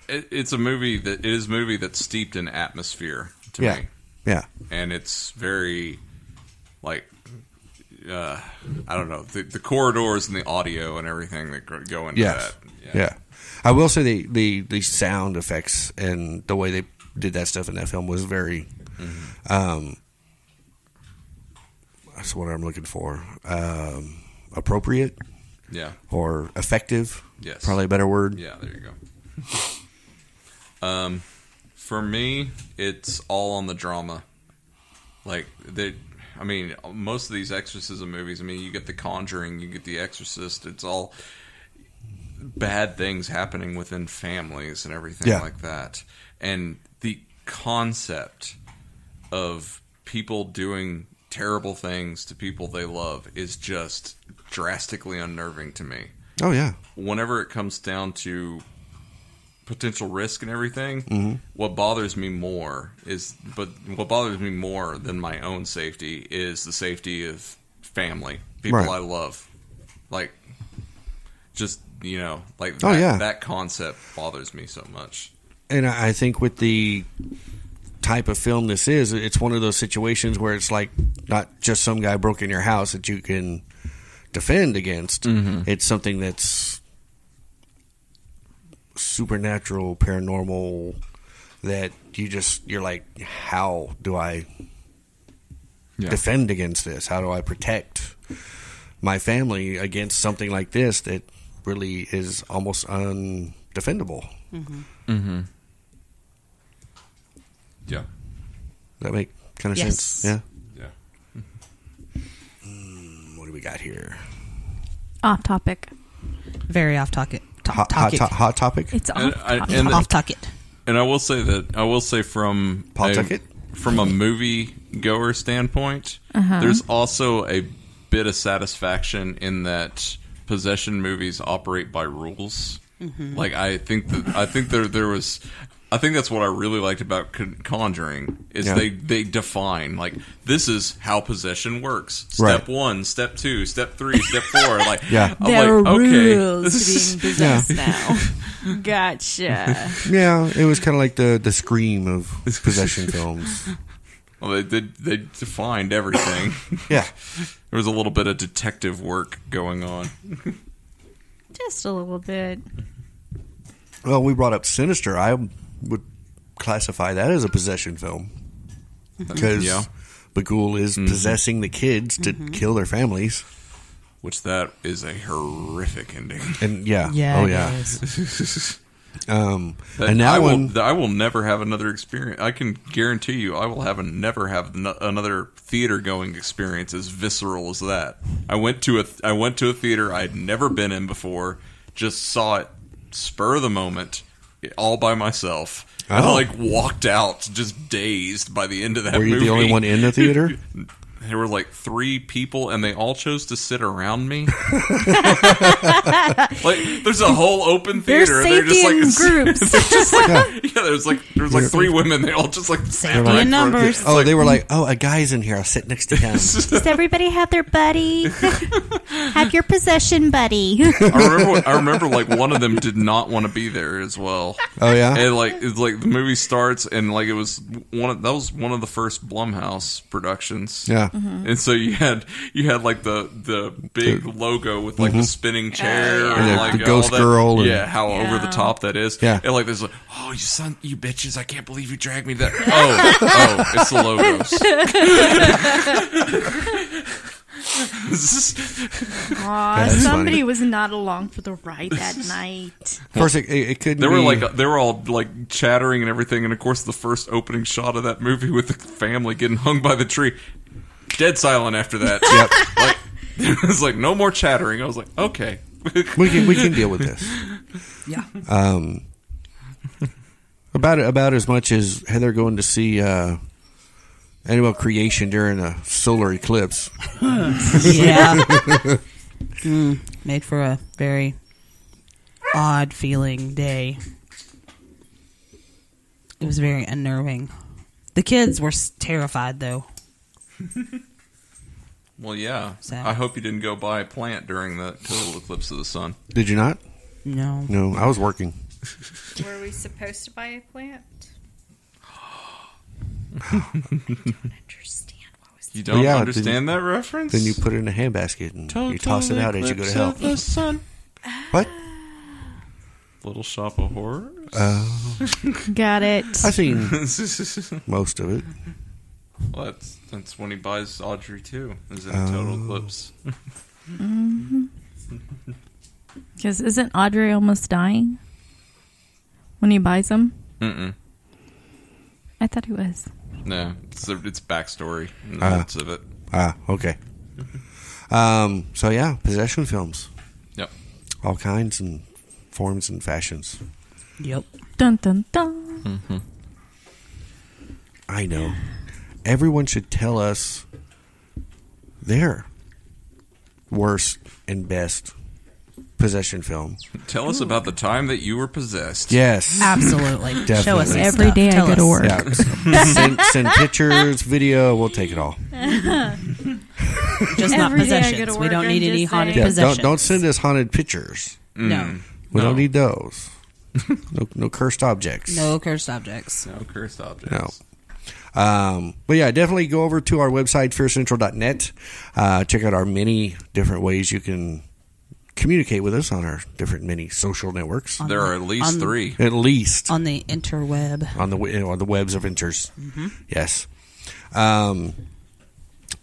it's a movie that it is a movie that's steeped in atmosphere to me. Yeah, and it's very like I don't know, the corridors and the audio and everything that go into that. Yeah. I will say the sound effects and the way they did that stuff in that film was very that's what I'm looking for. Appropriate. Yeah. Or effective. Yes. Probably a better word. Yeah, there you go. For me, it's all on the drama. Like, most of these exorcism movies, you get The Conjuring, you get The Exorcist, it's all bad things happening within families and everything like that. And the concept of people doing terrible things to people they love is just drastically unnerving to me. Oh, yeah. Whenever it comes down to potential risk and everything, what bothers me more than my own safety is the safety of family, people I love. Like, just, that concept bothers me so much. And I think with the type of film this is, it's one of those situations where it's like not just some guy broke in your house that you can defend against. It's something that's supernatural, paranormal, that you're like, how do I defend against this? How do I protect my family against something like this that really is almost undefendable? Yeah. That make kind of sense? Yeah. What do we got here? Off topic. Very off topic. Hot topic? It's Off topic. And I will say from a movie goer standpoint, there's also a bit of satisfaction in that possession movies operate by rules. Like, I think that's what I really liked about Conjuring is they define, like, this is how possession works. Step 1, step 2, step 3, step 4. Like, I'm there like, are okay, rules to being possessed now. Gotcha. Yeah, it was kind of like the Scream of possession films. Well, they defined everything. Yeah. There was a little bit of detective work going on. Just a little bit. Well, we brought up Sinister. I would classify that as a possession film because Bagul is possessing the kids to kill their families, which that is a horrific ending. And and that I will never have another experience. I can guarantee you, I will never have another theater going experience as visceral as that. I went to a theater I'd never been in before, just saw it spur of the moment, all by myself. Oh. I walked out just dazed by the end of that movie. Were you the only one in the theater? There were 3 people, and they all chose to sit around me. There's a whole open theater. There's safety in groups. There's 3 women. They all just safety in numbers. They were like, a guy's in here. I'll sit next to him. Does everybody have their buddy? Have your possession buddy. I remember one of them did not want to be there as well. Oh yeah. And it's the movie starts, and it was that was one of the first Blumhouse productions. Yeah. And so you had the big logo with the spinning chair and the ghost girl. How over the top that is. Yeah. And there's you bitches, I can't believe you dragged me to that. It's the logos. Somebody was not along for the ride that night. Of course, it couldn't. They were all chattering and everything, and of course, the first opening shot of that movie with the family getting hung by the tree, dead silent after that. Yep. It was no more chattering. I was like, okay, we can deal with this. Yeah. About as much as Heather going to see Animal Creation during a solar eclipse. Yeah. Made for a very odd feeling day. It was very unnerving. The kids were terrified, though. Well, yeah. Sad. I hope you didn't go buy a plant during the total eclipse of the sun. Did you not? No. No, I was working. Were we supposed to buy a plant? You don't Well, yeah, understand that reference? Then you put it in a handbasket and you toss it out as you go to hell. Eclipse of the sun. What? Little Shop of Horrors? Got it. I've seen most of it. Well, that's when he buys Audrey too. Is in a total eclipse. Because isn't Audrey almost dying when he buys them? Mm-mm. I thought he was. No, it's backstory in the notes of it. Okay. So yeah, possession films. Yep. All kinds and forms and fashions. Yep. Dun dun dun. I know. Everyone should tell us their worst and best possession film. Tell us about the time that you were possessed. Yes. Absolutely. Definitely. Show us some Every stuff. day I Tell go to us. work. Yeah. send pictures, video. We'll take it all. Just not Every day I go possessions. to We work, don't I'm need any just haunted saying. Yeah, possessions. don't send us haunted pictures. No. We No. don't need those. No cursed objects. No cursed objects. No cursed objects. No. But yeah, definitely go over to our website, fearcentral.net. Check out our many different ways you can communicate with us on our different many social networks. On There the- are at least on- 3. At least On the interweb. on the webs of inters. Mm-hmm. Yes.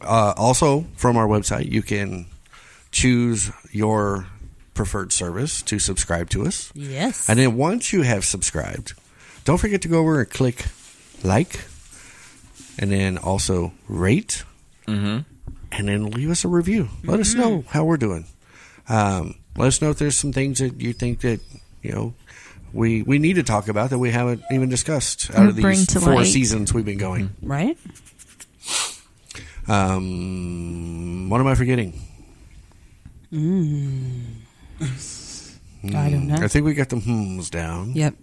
Also, from our website, you can choose your preferred service to subscribe to us. Yes. And then once you have subscribed, don't forget to go over and click like, and then also rate, and then leave us a review. Let us know how we're doing. Let us know if there's some things that you think that, you know, we need to talk about that we haven't even discussed out Or of bring these to 4 light. seasons we've been going. Right? What am I forgetting? I don't know. I think we got the hms down. Yep.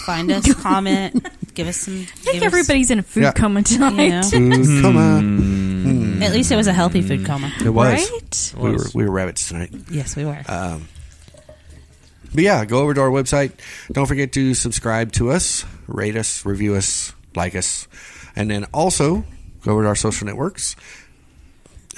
Find us, comment, give us some. I think everybody's in a food Yeah. coma tonight. Food coma. At least it was a healthy food coma. It was. Right? We were rabbits tonight. Yes, we were. But yeah, go over to our website. Don't forget to subscribe to us, rate us, review us, like us, and then also go over to our social networks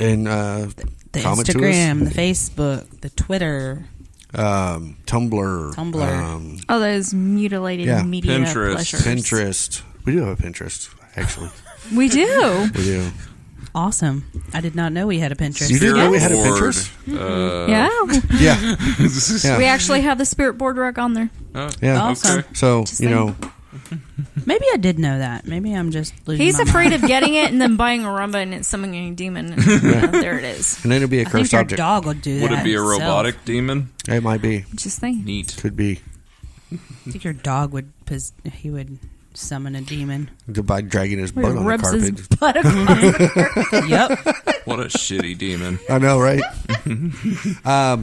and the comment Instagram, the Facebook, the Twitter, to us. Tumblr, Oh, those mutilated Yeah. media Pinterest. pleasures. Pinterest. We do have a Pinterest, actually. We do. We do. awesome. I did not know we had a Pinterest. You didn't know we had a Board. Pinterest? Yeah. Yeah. Yeah. We actually have the spirit board rug on there. Yeah. Awesome. Okay. So, Just you know, Maybe I did know that. Maybe I'm just losing He's my afraid mind. of getting it and then buying a rumba and it's summoning a demon. And, there it is. and then it'd be a I think cursed your object. dog would do that. Would it be a itself. robotic demon? It might be. Just saying. Neat. Could be. I think your dog would. He would summon a demon. By dragging his Where butt he on the rubs his carpet. butt across the carpet. Yep. What a shitty demon. I know, right?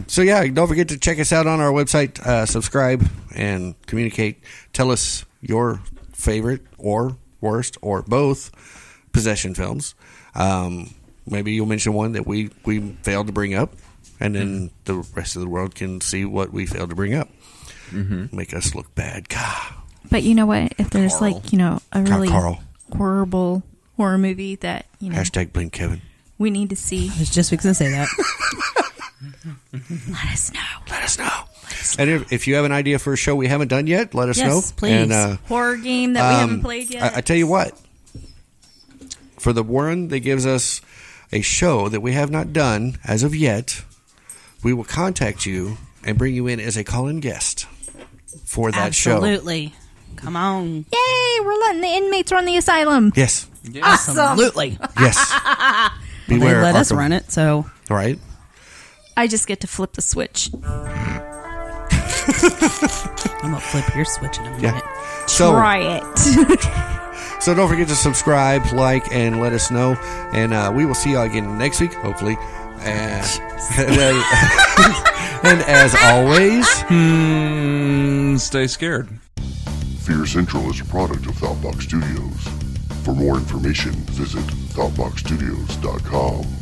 So yeah, don't forget to check us out on our website, subscribe and communicate. Tell us your favorite or worst or both possession films. Maybe you'll mention one that we failed to bring up, and then the rest of the world can see what we failed to bring up. Make us look bad. God. But you know what? If there's Carl. like, a really Carl. horrible horror movie that, Hashtag blame Kevin. we need to see, I was just fixing to say that. let us know. Let us know. And if you have an idea for a show we haven't done yet, let us Yes, know. please. And, Horror game that we haven't played yet. I tell you what, for the one that gives us a show that we have not done as of yet, we will contact you and bring you in as a call-in guest for that show. Absolutely. Come on. Yay! We're letting the inmates run the asylum. Yes. Awesome. Absolutely. Yes. They Beware. let us Arkham. run it, so Right? I just get to flip the switch. I'm gonna flip your switch in a minute. Yeah. So, Try it. so don't forget to subscribe, like, and let us know. And we will see you all again next week, hopefully. And as always, Stay scared. Fear Central is a product of Thoughtbox Studios. For more information, visit thoughtboxstudios.com.